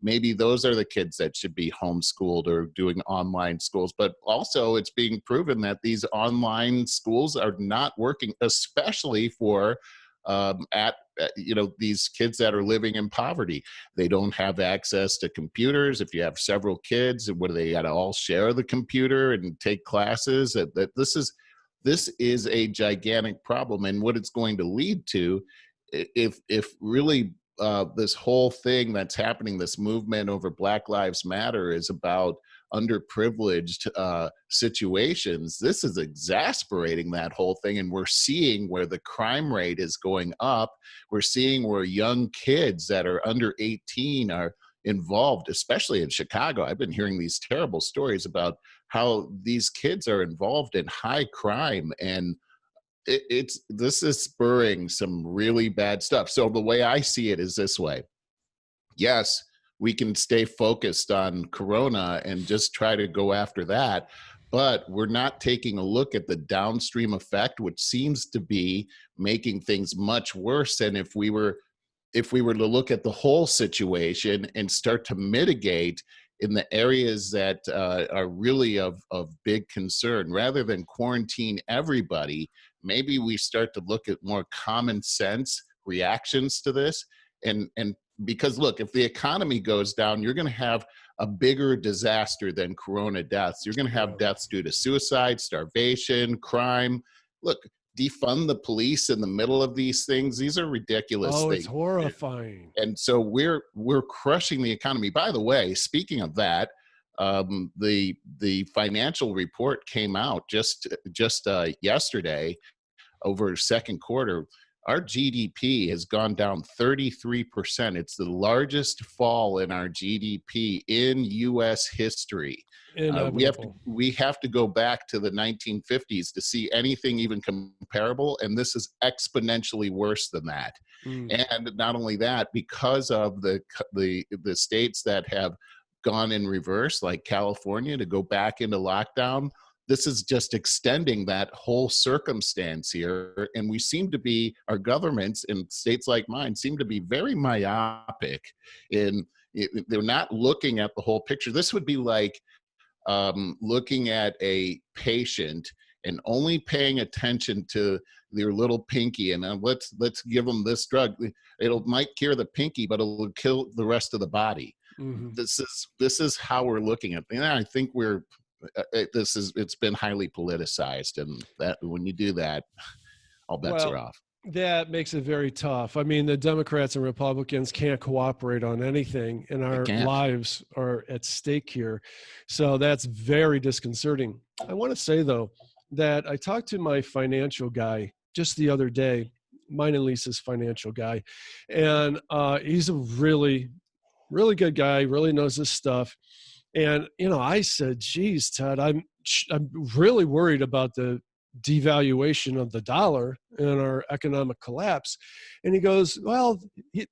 maybe those are the kids that should be homeschooled or doing online schools. But also, it's being proven that these online schools are not working, especially for these kids that are living in poverty. They don't have access to computers. If you have several kids, what do they got to all share the computer and take classes? That this is a gigantic problem, and what it's going to lead to, if really this whole thing that's happening, this movement over Black Lives Matter, is about underprivileged situations. This is exasperating that whole thing. And we're seeing where the crime rate is going up. We're seeing where young kids that are under 18 are involved, especially in Chicago. I've been hearing these terrible stories about how these kids are involved in high crime, and this is spurring some really bad stuff. So the way I see it is this way. Yes, we can stay focused on corona and just try to go after that, but we're not taking a look at the downstream effect, which seems to be making things much worse than if we were to look at the whole situation and start to mitigate in the areas that are really of big concern, rather than quarantine everybody. Maybe we start to look at more common sense reactions to this. And because look, if the economy goes down, you're going to have a bigger disaster than corona deaths. You're going to Yeah. have deaths due to suicide, starvation, crime. Look, defund the police in the middle of these things. These are ridiculous Oh, it's things. horrifying. And so we're crushing the economy. By the way, speaking of that, the financial report came out just yesterday over second quarter. Our GDP has gone down 33%. It's the largest fall in our GDP in U.S. history. Inevitable. We have to go back to the 1950s to see anything even comparable, and this is exponentially worse than that. Mm. And not only that, because of the states that have gone in reverse, like California, to go back into lockdown, this is just extending that whole circumstance here. And we seem to be, our governments in states like mine seem to be very myopic in, they're not looking at the whole picture. This would be like looking at a patient and only paying attention to their little pinky, and let's give them this drug. It'll might cure the pinky, but it'll kill the rest of the body. Hmm. This is how we're looking at things. And I think it's been highly politicized, and that when you do that, all bets are Well, off. that makes it very tough. I mean, the Democrats and Republicans can't cooperate on anything, and They our can't. lives are at stake here. So that's very disconcerting. I want to say, though, that I talked to my financial guy just the other day, mine and Lisa's financial guy, and he's a really, really good guy, really knows his stuff. And I said, "Geez, Ted, I'm really worried about the devaluation of the dollar and our economic collapse." And he goes, "Well,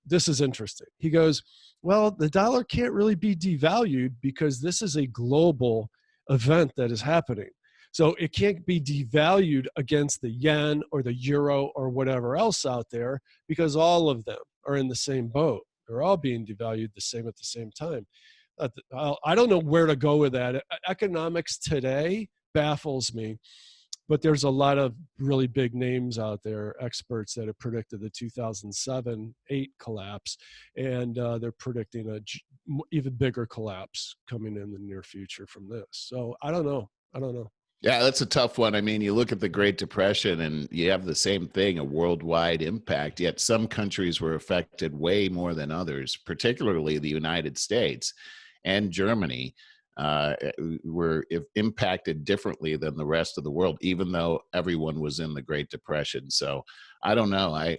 this is interesting." He goes, "Well, the dollar can't really be devalued because this is a global event that is happening. So it can't be devalued against the yen or the euro or whatever else out there because all of them are in the same boat. They're all being devalued the same at the same time." I don't know where to go with that. Economics today baffles me, but there's a lot of really big names out there, experts that have predicted the 2007-8 collapse, and they're predicting a even bigger collapse coming in the near future from this. So I don't know. Yeah, that's a tough one. I mean, you look at the Great Depression and you have the same thing, a worldwide impact, yet some countries were affected way more than others, particularly the United States and Germany were impacted differently than the rest of the world, even though everyone was in the Great Depression. So I don't know.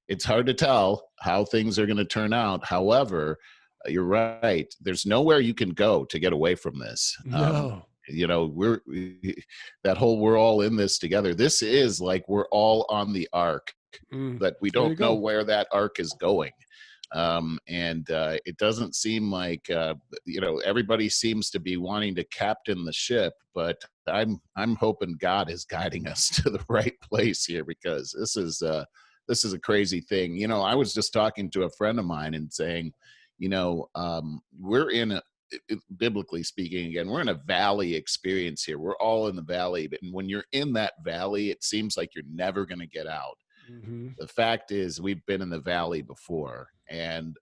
It's hard to tell how things are going to turn out. However, you're right. There's nowhere you can go to get away from this. No. That whole we're all in this together. This is like we're all on the ark, but we don't know where that ark is going. And it doesn't seem like everybody seems to be wanting to captain the ship, but I'm hoping God is guiding us to the right place here, because this is a crazy thing. I was just talking to a friend of mine and saying, we're in biblically speaking, again, we're in a valley experience here. We're all in the valley, but when you're in that valley, it seems like you're never going to get out. Mm-hmm. The fact is, we've been in the valley before, and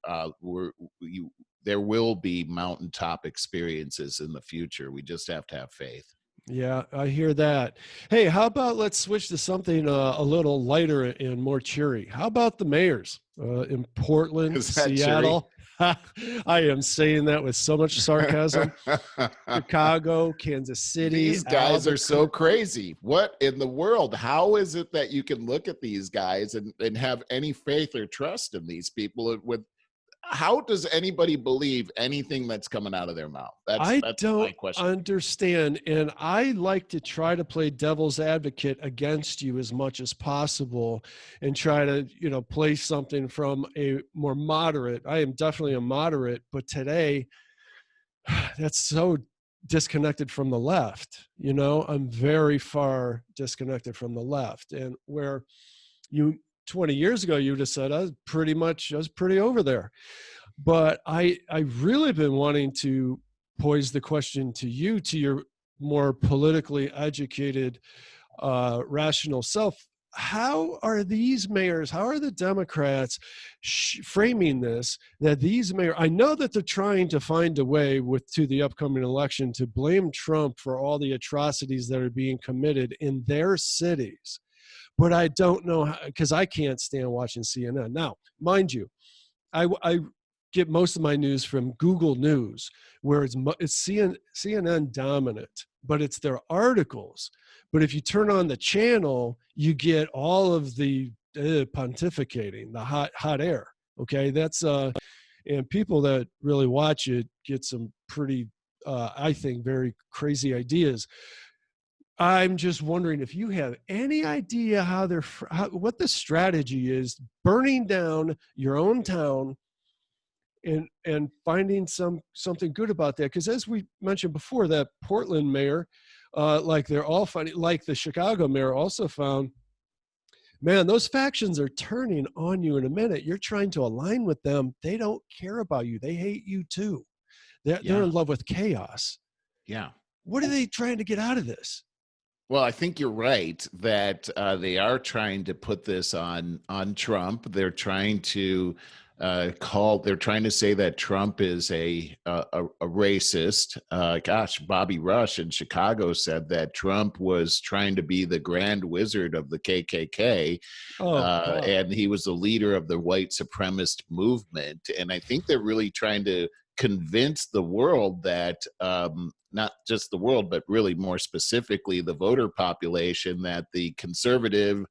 there will be mountaintop experiences in the future. We just have to have faith. Yeah, I hear that. Hey, how about let's switch to something a little lighter and more cheery. How about the mayors in Portland, Seattle? I am saying that with so much sarcasm. Chicago, Kansas City. These guys are so crazy. What in the world? How is it that you can look at these guys and have any faith or trust in these people? How does anybody believe anything that's coming out of their mouth? I that's don't my question. Understand. And I like to try to play devil's advocate against you as much as possible and try to, play something from a more moderate. I am definitely a moderate, but today that's so disconnected from the left. I'm very far disconnected from the left, and where 20 years ago, you would have said, I was pretty over there. But I really been wanting to pose the question to you, to your more politically educated, rational self. How are these mayors, how are the Democrats framing this, that these mayors, I know that they're trying to find a way to the upcoming election to blame Trump for all the atrocities that are being committed in their cities. But I don't know how, because I can't stand watching CNN. Now, mind you, I get most of my news from Google News, where it's CNN dominant, but it's their articles. But if you turn on the channel, you get all of the pontificating, the hot air. Okay, that's and people that really watch it get some pretty, I think, very crazy ideas. I'm just wondering if you have any idea what the strategy is, burning down your own town and finding something good about that. Because as we mentioned before, that Portland mayor, they're all funny, like the Chicago mayor also found, man, those factions are turning on you in a minute. You're trying to align with them. They don't care about you. They hate you too. They're in love with chaos. Yeah. What are they trying to get out of this? Well, I think you're right that they are trying to put this on Trump. They're trying to they're trying to say that Trump is a racist. Bobby Rush in Chicago said that Trump was trying to be the grand wizard of the KKK, and he was the leader of the white supremacist movement. And I think they're really trying to convince the world that not just the world, but really more specifically the voter population, that the conservative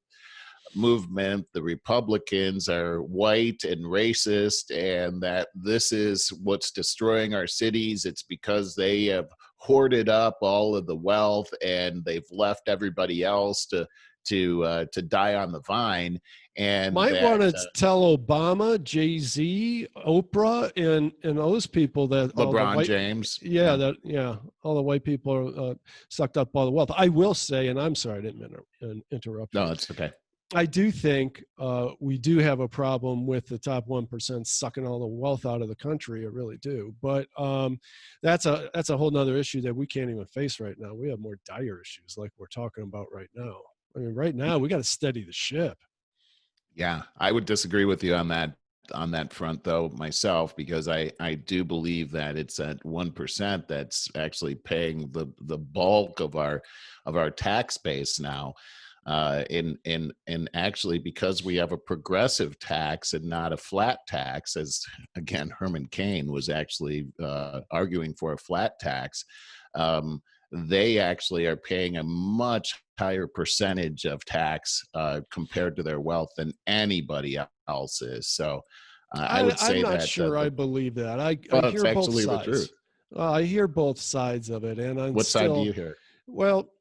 movement, the Republicans, are white and racist, and that this is what's destroying our cities. It's because they have hoarded up all of the wealth and they've left everybody else to die on the vine. And might want to tell Obama, Jay-Z, Oprah, and those people that LeBron James. All the white people are sucked up all the wealth. I will say, and I'm sorry, I didn't interrupt you. No, it's okay. I do think we do have a problem with the top 1% sucking all the wealth out of the country. I really do. But that's a whole nother issue that we can't even face right now. We have more dire issues like we're talking about right now. I mean, right now we got to steady the ship. Yeah, I would disagree with you on that front though myself, because I do believe that it's at 1% that's actually paying the bulk of our tax base now. In actually, because we have a progressive tax and not a flat tax, as again Herman Cain was actually arguing for a flat tax, they actually are paying a much higher percentage of tax compared to their wealth than anybody else is. So I would say I'm not that sure I believe that. I it's hear both actually the sides. truth. I hear both sides of it, and I'm What side do still you hear? well.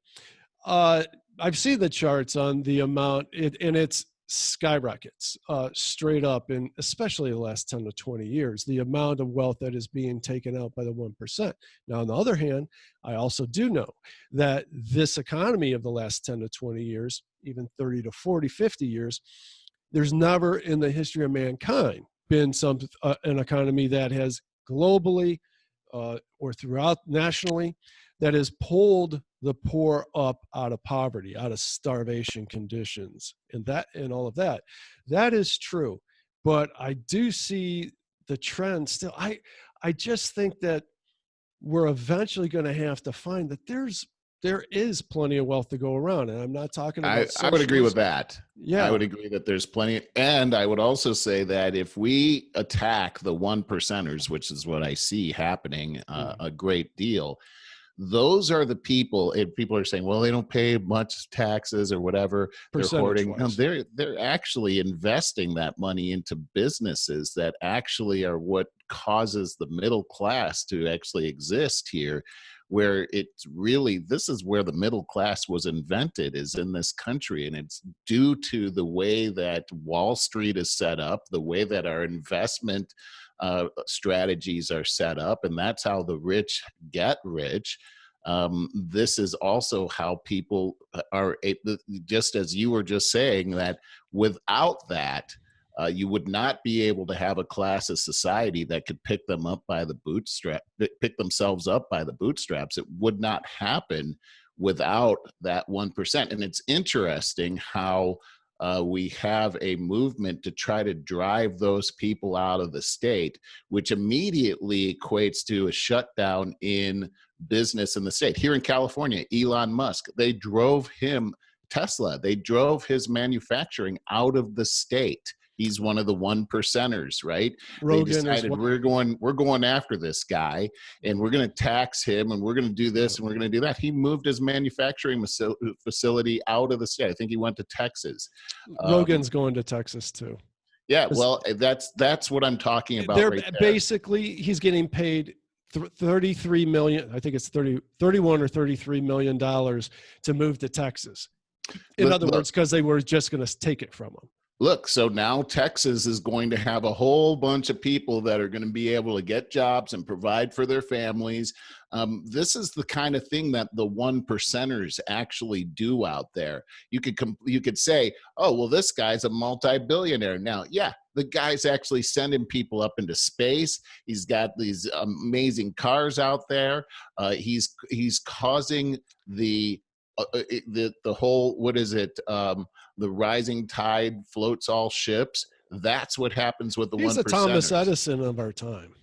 I've seen the charts on the amount, and it's skyrockets straight up, and especially the last 10 to 20 years, the amount of wealth that is being taken out by the 1%. Now, on the other hand, I also do know that this economy of the last 10 to 20 years, even 30 to 40, 50 years, there's never in the history of mankind been an economy that has globally or throughout nationally that has pulled the poor up out of poverty, out of starvation conditions, and all of that. That is true. But I do see the trend still. I just think that we're eventually going to have to find that there is plenty of wealth to go around. And I'm not talking about I would agree with socialism. that. Yeah. I would agree that there's plenty. And I would also say that if we attack the 1%ers, which is what I see happening a great deal, those are the people, and people are saying, well, they don't pay much taxes or whatever. They're hoarding. No, they're actually investing that money into businesses that actually are what causes the middle class to actually exist here, where it's really, this is where the middle class was invented, is in this country. And it's due to the way that Wall Street is set up, the way that our investment strategies are set up, and that's how the rich get rich. This is also how people are, just as you were just saying, that without that, you would not be able to have a class of society that could pick them up by the pick themselves up by the bootstraps. It would not happen without that 1%. And it's interesting how we have a movement to try to drive those people out of the state, which immediately equates to a shutdown in business in the state. Here in California, Elon Musk, they drove him, Tesla, they drove his manufacturing out of the state. He's one of the 1%ers, right? Rogan, they decided we're going after this guy, and we're going to tax him, and we're going to do this, and we're going to do that. He moved his manufacturing facility out of the state. I think he went to Texas. Rogan's going to Texas too. Yeah, well, that's what I'm talking about. They're right there. Basically, he's getting paid 33 million. I think it's 31 or 33 million dollars to move to Texas. In other words, because they were just going to take it from him. Look, so now Texas is going to have a whole bunch of people that are going to be able to get jobs and provide for their families. This is the kind of thing that the 1%ers actually do out there. You could say, oh, well, this guy's a multi-billionaire. Now, yeah, the guy's actually sending people up into space. He's got these amazing cars out there. He's causing the whole, what is it? The rising tide floats all ships. That's what happens with the 1%. He's a Thomas Edison of our time.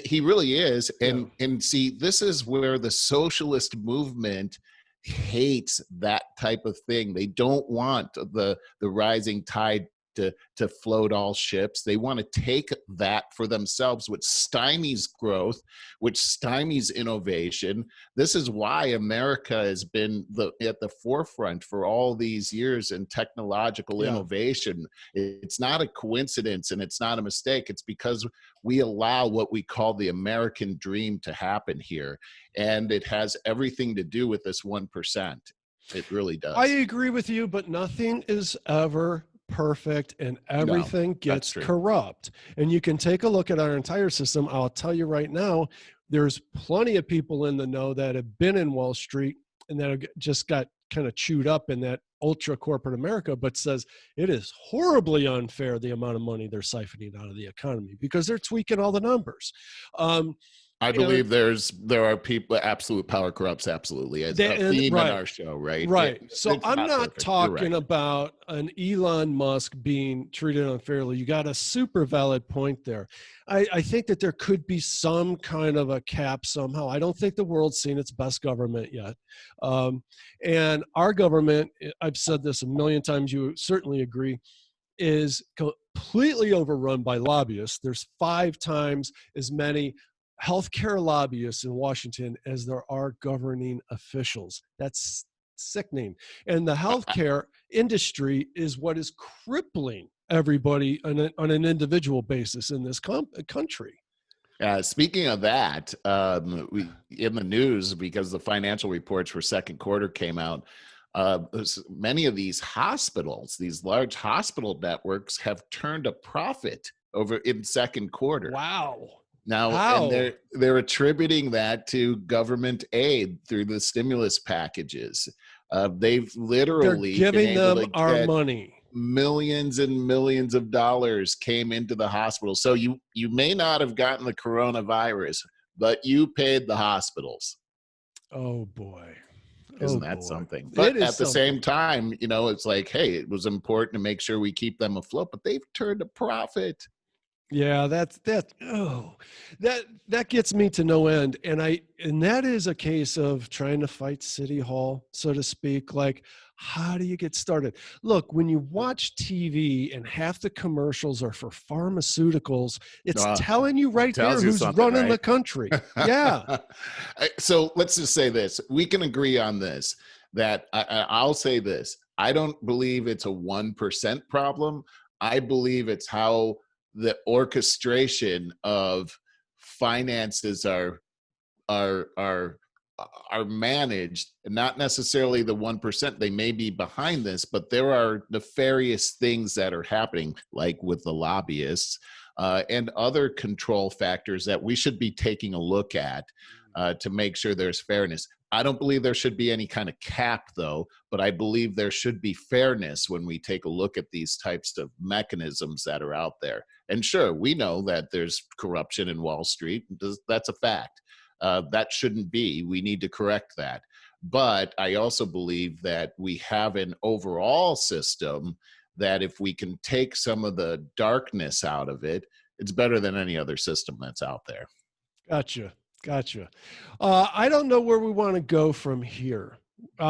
He really is. And see, this is where the socialist movement hates that type of thing. They don't want the rising tide to float all ships. They want to take that for themselves, which stymies growth, which stymies innovation. This is why America has been at the forefront for all these years in technological innovation. It's not a coincidence, and it's not a mistake. It's because we allow what we call the American dream to happen here. And it has everything to do with this 1%. It really does. I agree with you, but nothing is ever perfect, and everything gets corrupt. And you can take a look at our entire system. I'll tell you right now, there's plenty of people in the know that have been in Wall Street and that have just got kind of chewed up in that ultra corporate America, but says it is horribly unfair the amount of money they're siphoning out of the economy because they're tweaking all the numbers. I believe there are people, absolute power corrupts absolutely, as a theme in our show, right? Right. So I'm not perfect. You're talking about an Elon Musk being treated unfairly. You got a super valid point there. I think that there could be some kind of a cap somehow. I don't think the world's seen its best government yet. And our government, I've said this a million times, you certainly agree, is completely overrun by lobbyists. There's 5 times as many healthcare lobbyists in Washington as there are governing officials. That's sickening. And the healthcare industry is what is crippling everybody on an individual basis in this country. Speaking of that, in the news, because the financial reports for second quarter came out, many of these hospitals, these large hospital networks, have turned a profit over in second quarter. Wow. Now, and they're attributing that to government aid through the stimulus packages. They've literally they're giving them our money. Millions and millions of dollars came into the hospital. So you may not have gotten the coronavirus, but you paid the hospitals. Oh boy. Isn't that something? But at the same time, it's like, hey, it was important to make sure we keep them afloat, but they've turned a profit. Yeah, that gets me to no end. And that is a case of trying to fight City Hall, so to speak. Like, how do you get started? Look, when you watch TV and half the commercials are for pharmaceuticals, it's telling you right there who's running the country. Yeah. So let's just say this. We can agree on this, that I'll say this. I don't believe it's a 1% problem. I believe it's how the orchestration of finances are managed, and not necessarily the 1%. They may be behind this, but there are nefarious things that are happening, like with the lobbyists and other control factors that we should be taking a look at to make sure there's fairness. I don't believe there should be any kind of cap, though, but I believe there should be fairness when we take a look at these types of mechanisms that are out there. And sure, we know that there's corruption in Wall Street. That's a fact. That shouldn't be. We need to correct that. But I also believe that we have an overall system that if we can take some of the darkness out of it, it's better than any other system that's out there. Gotcha. I don't know where we want to go from here.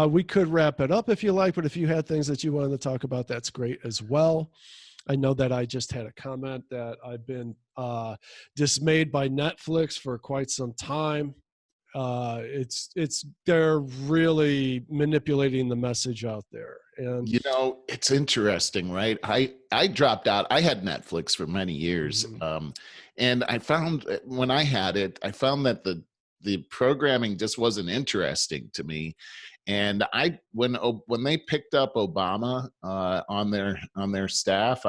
We could wrap it up if you like, but if you had things that you wanted to talk about, that's great as well. I know that I just had a comment that I've been dismayed by Netflix for quite some time. They're really manipulating the message out there. And it's interesting, right? I dropped out. I had Netflix for many years. And I found when I had it, I found that the programming just wasn't interesting to me. And when they picked up Obama on their staff,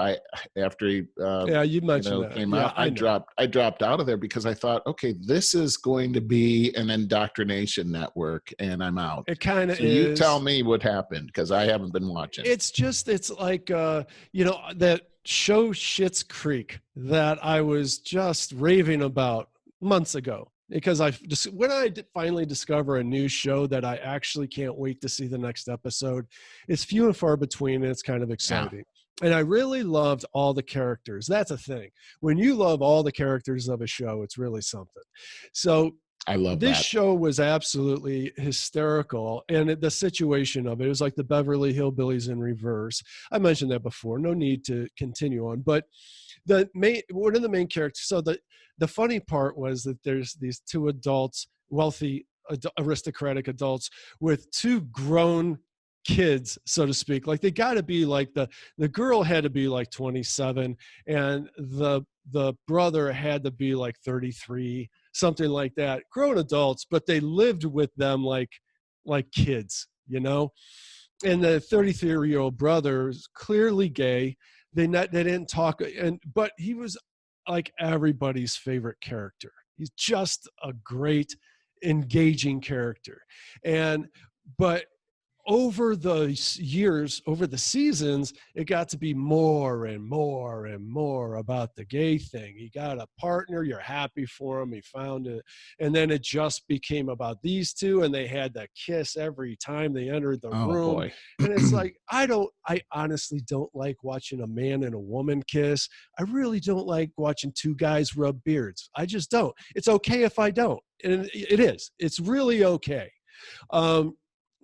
after he you mentioned that. Came out, I dropped out of there because I thought, okay, this is going to be an indoctrination network, and I'm out. It kind of is. You tell me what happened, because I haven't been watching. It's like that show Schitt's Creek that I was just raving about months ago. Because when I finally discover a new show that I actually can't wait to see the next episode, it's few and far between, and it's kind of exciting. Yeah. And I really loved all the characters. That's a thing. When you love all the characters of a show, it's really something. So I love this show was absolutely hysterical. And the situation of it was like the Beverly Hillbillies in reverse. I mentioned that before. No need to continue on. But one of the main characters, so the funny part was that there's these 2 adults, wealthy aristocratic adults with 2 grown kids, so to speak. Like, they got to be like the girl had to be like 27 and the brother had to be like 33, something like that. Grown adults, but they lived with them like kids, And the 33-year-old brother is clearly gay. They didn't talk, but he was like everybody's favorite character. He's just a great, engaging character. But over the years, over the seasons, it got to be more and more and more about the gay thing. He got a partner, you're happy for him, he found it. And then it just became about these two, and they had that kiss every time they entered the Oh room. boy. And it's like, I honestly don't like watching a man and a woman kiss. I really don't like watching two guys rub beards. I just don't. It's okay if I don't. And it is. It's really okay.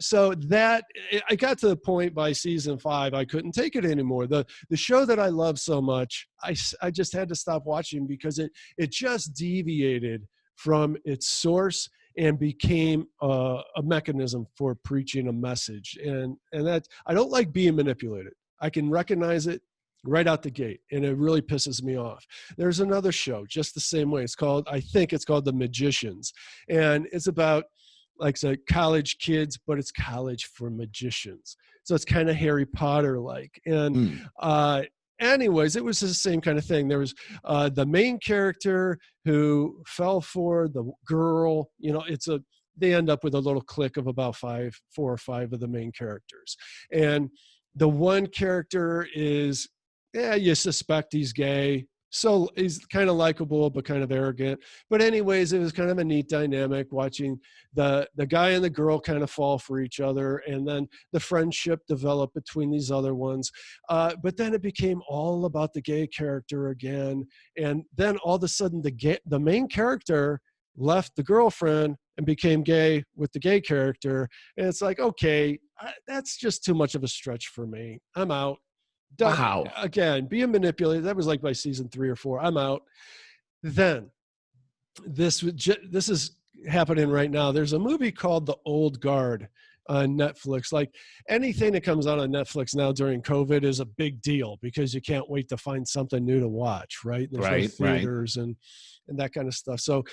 So that I got to the point by season 5, I couldn't take it anymore. The show that I love so much, I just had to stop watching because it just deviated from its source and became a mechanism for preaching a message. And that, I don't like being manipulated. I can recognize it right out the gate, and it really pisses me off. There's another show just the same way. I think it's called The Magicians, and it's about like college kids, but it's college for magicians. So it's kind of Harry Potter like. And anyways, it was the same kind of thing. There was the main character who fell for the girl. They end up with a little clique of about 4 or 5 of the main characters. And the one character is, you suspect he's gay. So he's kind of likable, but kind of arrogant. But anyways, it was kind of a neat dynamic watching the guy and the girl kind of fall for each other. And then the friendship developed between these other ones. But then it became all about the gay character again. And then all of a sudden the main character left the girlfriend and became gay with the gay character. And it's like, okay, that's just too much of a stretch for me. I'm out. Wow. Again, being manipulated. That was like by season 3 or 4. I'm out. Then this is happening right now. There's a movie called The Old Guard on Netflix. Like anything that comes out on Netflix now during COVID is a big deal because you can't wait to find something new to watch, right? There's no theaters and that kind of stuff. So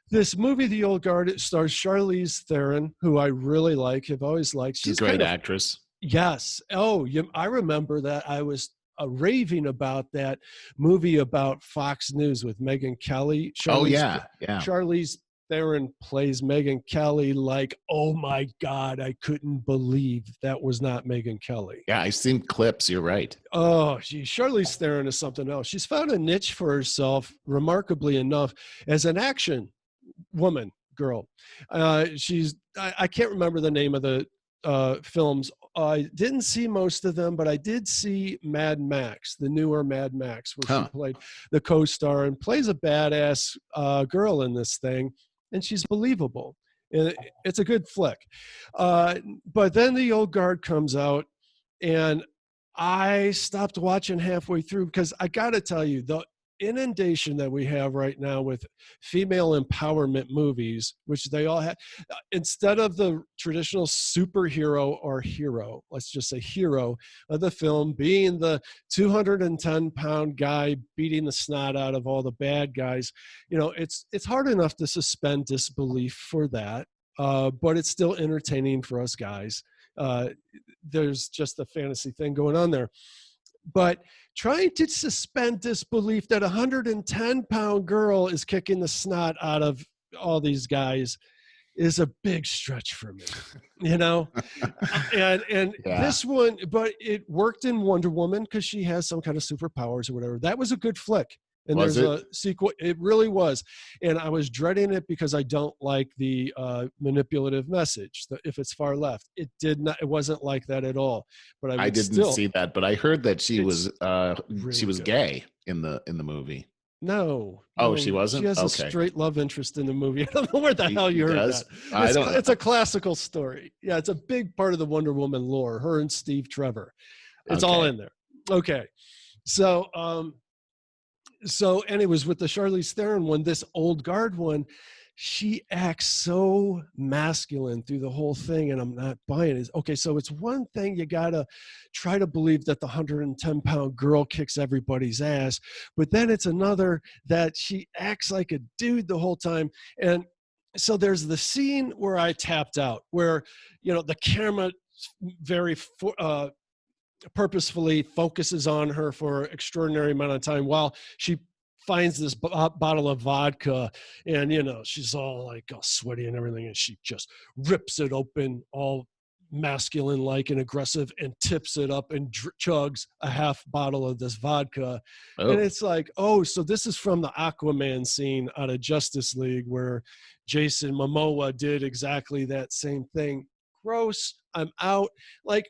this movie, The Old Guard, it stars Charlize Theron, who I really like, have always liked. She's a great actress. Yes. Oh, I remember that. I was raving about that movie about Fox News with Megyn Kelly. Charlize Theron plays Megyn Kelly like, oh my God, I couldn't believe that was not Megyn Kelly. Yeah, I've seen clips. You're right. Oh, Charlize Theron is something else. She's found a niche for herself, remarkably enough, as an action girl. I can't remember the name of the films. I didn't see most of them, but I did see Mad Max, the newer Mad Max, where she played the co-star and plays a badass girl in this thing, and she's believable. And it's a good flick. But then The Old Guard comes out, and I stopped watching halfway through because I got to tell you, the inundation that we have right now with female empowerment movies, which they all have, instead of the traditional superhero or hero, let's just say hero of the film being the 210-pound guy beating the snot out of all the bad guys, it's hard enough to suspend disbelief for that, but it's still entertaining for us guys. There's just a fantasy thing going on there. But trying to suspend disbelief that a 110-pound girl is kicking the snot out of all these guys is a big stretch for me, and this one, but it worked in Wonder Woman because she has some kind of superpowers or whatever. That was a good flick. And there's a sequel. It really was. And I was dreading it because I don't like the manipulative message. If it's far left, it wasn't like that at all. But I didn't see that, but I heard that she was gay in the movie. No. She wasn't? She has a straight love interest in the movie. I don't know where the hell you heard that. It's a classical story. Yeah, it's a big part of the Wonder Woman lore, her and Steve Trevor. It's all in there. Okay. So, and it was with the Charlize Theron one, this Old Guard one, she acts so masculine through the whole thing, and I'm not buying it. Okay, so it's one thing you got to try to believe that the 110-pound girl kicks everybody's ass, but then it's another that she acts like a dude the whole time. And so there's the scene where I tapped out, where, the camera very purposefully focuses on her for an extraordinary amount of time while she finds this bottle of vodka, and she's all sweaty and everything, and she just rips it open all masculine-like and aggressive and tips it up and chugs a half bottle of this vodka. Oh, And it's like, oh, so this is from the Aquaman scene out of Justice League where Jason Momoa did exactly that same thing. Gross. I'm out. Like,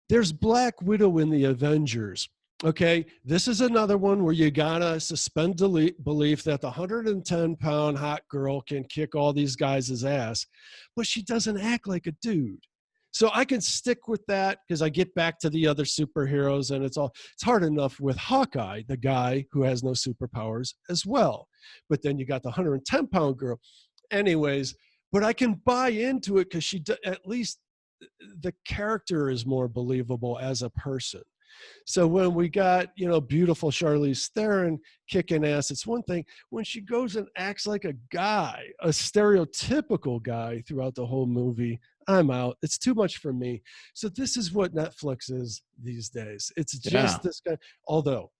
there's Black Widow in the Avengers. Okay, this is another one where you gotta suspend belief that the 110-pound hot girl can kick all these guys' ass, but she doesn't act like a dude. So I can stick with that because I get back to the other superheroes, and it's hard enough with Hawkeye, the guy who has no superpowers as well. But then you got the 110-pound girl. Anyways, but I can buy into it because at least the character is more believable as a person. So when we got, beautiful Charlize Theron kicking ass, it's one thing. When she goes and acts like a guy, a stereotypical guy throughout the whole movie, I'm out. It's too much for me. So this is what Netflix is these days. It's just this guy. Although,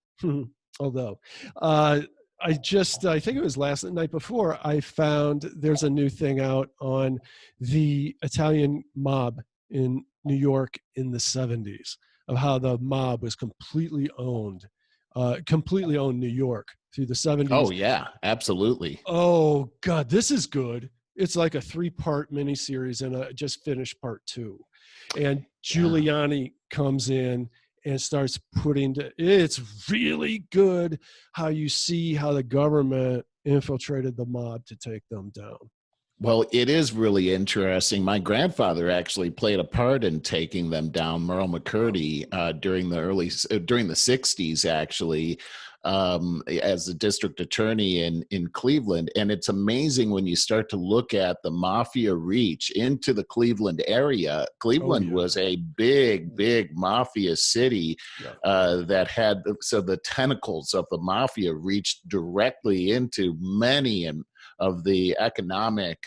I think it was last night before, I found there's a new thing out on the Italian mob in New York in the 70s. Of how the mob was completely owned New York through the 70s. Oh, yeah, absolutely. Oh, God, this is good. It's like a 3-part miniseries, and I just finished part 2. And Giuliani comes in and starts it's really good how you see how the government infiltrated the mob to take them down. Well, it is really interesting. My grandfather actually played a part in taking them down, Merle McCurdy, during the 60s, actually, as the district attorney in Cleveland. And it's amazing when you start to look at the mafia reach into the Cleveland area. Cleveland was a big, big mafia city that had, so the tentacles of the mafia reached directly into many of the economic,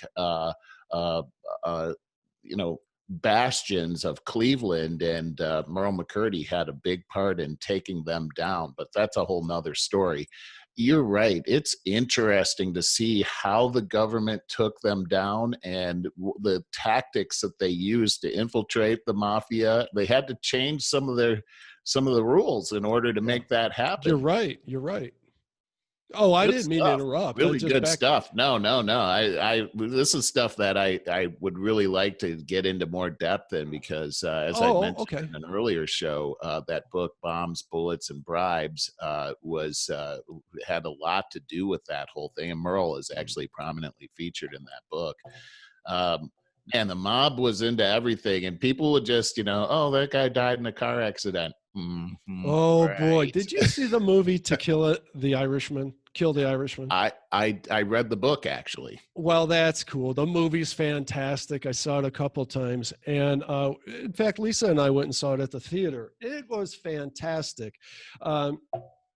bastions of Cleveland, and Merle McCurdy had a big part in taking them down, but that's a whole nother story. You're right. It's interesting to see how the government took them down and the tactics that they used to infiltrate the mafia. They had to change some of the rules in order to make that happen. You're right. Oh, I didn't mean to interrupt. Really good stuff. No. I this is stuff that I would really like to get into more depth in because, as I mentioned in an earlier show, that book "Bombs, Bullets, and Bribes" had a lot to do with that whole thing, and Merle is actually prominently featured in that book. And the mob was into everything, and people would just, that guy died in a car accident. Mm-hmm, boy, did you see the movie To Kill the Irishman? Kill the Irishman? I read the book, actually. Well, that's cool. The movie's fantastic. I saw it a couple times, and in fact, Lisa and I went and saw it at the theater. It was fantastic, and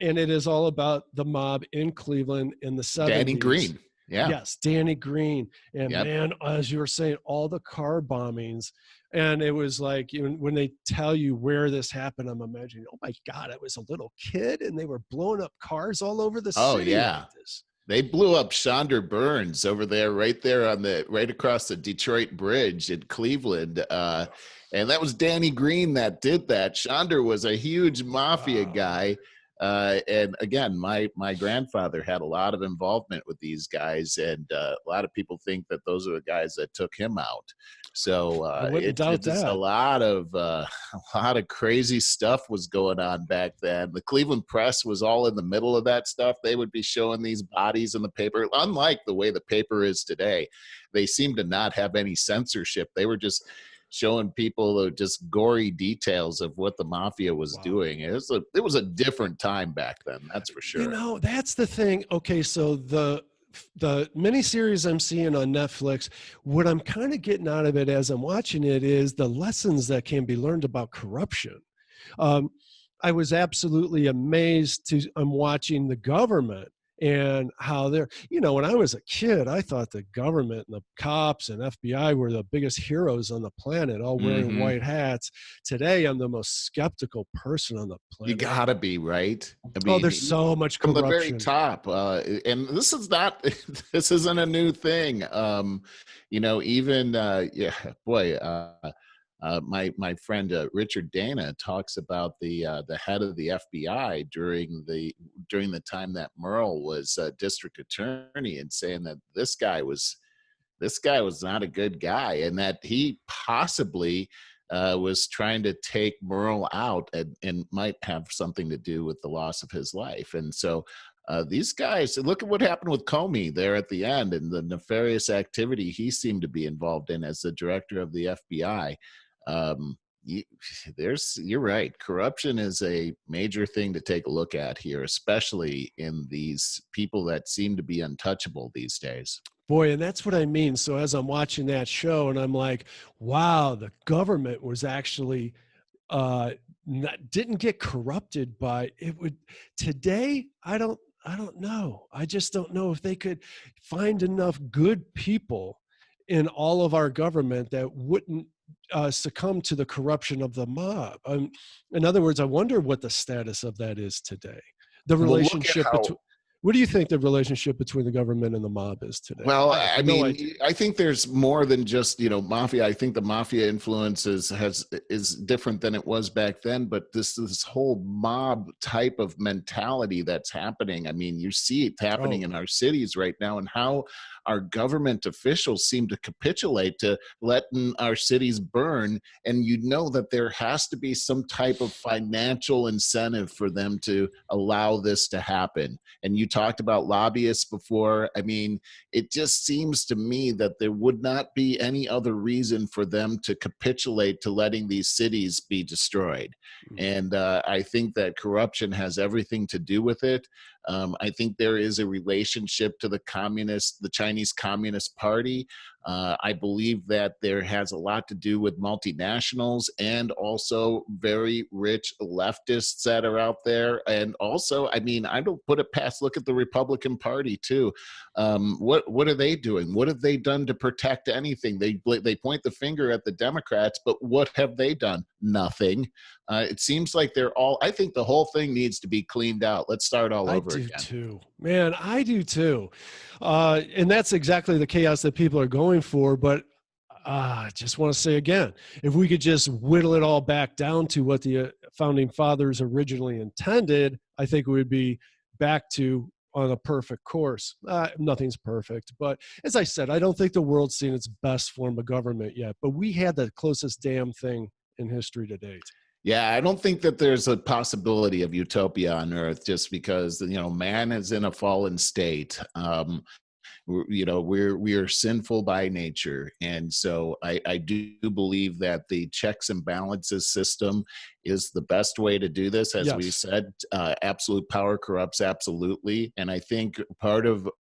it is all about the mob in Cleveland in the 70s. Danny Green. Yeah. Yes, Danny Green. And man, as you were saying, all the car bombings. And it was like, when they tell you where this happened, I'm imagining, oh my God, I was a little kid and they were blowing up cars all over the city. Oh, yeah. Like this. They blew up Chandler Burns over there, right across the Detroit Bridge in Cleveland. And that was Danny Green that did that. Chandler was a huge mafia guy. And again, my grandfather had a lot of involvement with these guys, and a lot of people think that those are the guys that took him out. So it's a lot of crazy stuff was going on back then. The Cleveland Press was all in the middle of that stuff. They would be showing these bodies in the paper, unlike the way the paper is today. They seem to not have any censorship. They were just showing people just gory details of what the mafia was doing. It was a different time back then, that's for sure. That's the thing. Okay, so the miniseries I'm seeing on Netflix, what I'm kind of getting out of it as I'm watching it is the lessons that can be learned about corruption. I was absolutely amazed I'm watching the government and how they're, when I was a kid, I thought the government and the cops and FBI were the biggest heroes on the planet, all wearing white hats. Today, I'm the most skeptical person on the planet. You gotta be, right? I mean, there's so much corruption. From the very top. And this isn't a new thing. My friend Richard Dana talks about the head of the FBI during the time that Merle was district attorney, and saying that this guy was not a good guy, and that he possibly was trying to take Merle out, and might have something to do with the loss of his life. And so these guys, look at what happened with Comey there at the end, and the nefarious activity he seemed to be involved in as the director of the FBI. Um, you're right. Corruption is a major thing to take a look at here, especially in these people that seem to be untouchable these days. Boy, and that's what I mean. So as I'm watching that show and I'm like, wow, the government was actually didn't get corrupted by it. Would today, I don't know. I just don't know if they could find enough good people in all of our government that wouldn't succumb to the corruption of the mob. In other words, I wonder what the status of that is today. The Well, look at relationship how between, what do you think the relationship between the government and the mob is today? Well, I I have no mean, idea. I think there's more than just, mafia. I think the mafia influence is different than it was back then, but this whole mob type of mentality that's happening. I mean, you see it happening in our cities right now, and how our government officials seem to capitulate to letting our cities burn. And that there has to be some type of financial incentive for them to allow this to happen. And you talked about lobbyists before. I mean, it just seems to me that there would not be any other reason for them to capitulate to letting these cities be destroyed. And I think that corruption has everything to do with it. I think there is a relationship to the Chinese Communist Party. I believe that there has a lot to do with multinationals and also very rich leftists that are out there. And also, I mean, I don't put it past, look at the Republican Party too. What are they doing? What have they done to protect anything? They point the finger at the Democrats, but what have they done? Nothing. It seems like I think the whole thing needs to be cleaned out. Let's start all over again. I do too, man. I do too. And that's exactly the chaos that people are going for. But I just want to say again, if we could just whittle it all back down to what the founding fathers originally intended, I think we would be back to on a perfect course. Nothing's perfect. But as I said, I don't think the world's seen its best form of government yet. But we had the closest damn thing in history to date. Yeah, I don't think that there's a possibility of utopia on Earth just because man is in a fallen state. We are sinful by nature, and so I do believe that the checks and balances system is the best way to do this. As we said, absolute power corrupts absolutely, and I think part of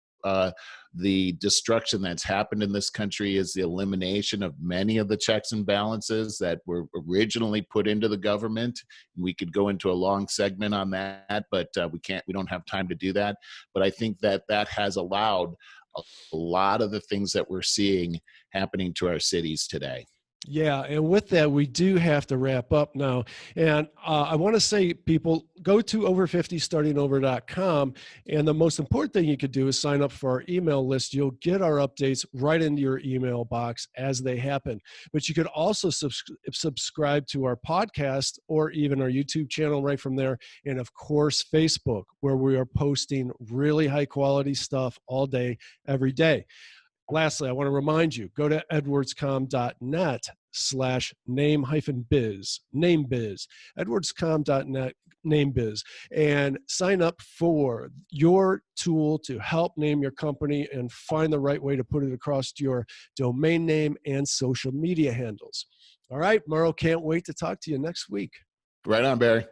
the destruction that's happened in this country is the elimination of many of the checks and balances that were originally put into the government. We could go into a long segment on that, but we don't have time to do that. But I think that has allowed a lot of the things that we're seeing happening to our cities today. Yeah, and with that, we do have to wrap up now. And I want to say, people, go to over50startingover.com. And the most important thing you could do is sign up for our email list. You'll get our updates right into your email box as they happen. But you could also subscribe to our podcast or even our YouTube channel right from there. And of course, Facebook, where we are posting really high quality stuff all day, every day. Lastly, I want to remind you, go to edwardscom.net/name-biz, edwardscom.net, namebiz, and sign up for your tool to help name your company and find the right way to put it across your domain name and social media handles. All right, Merle, can't wait to talk to you next week. Right on, Barry.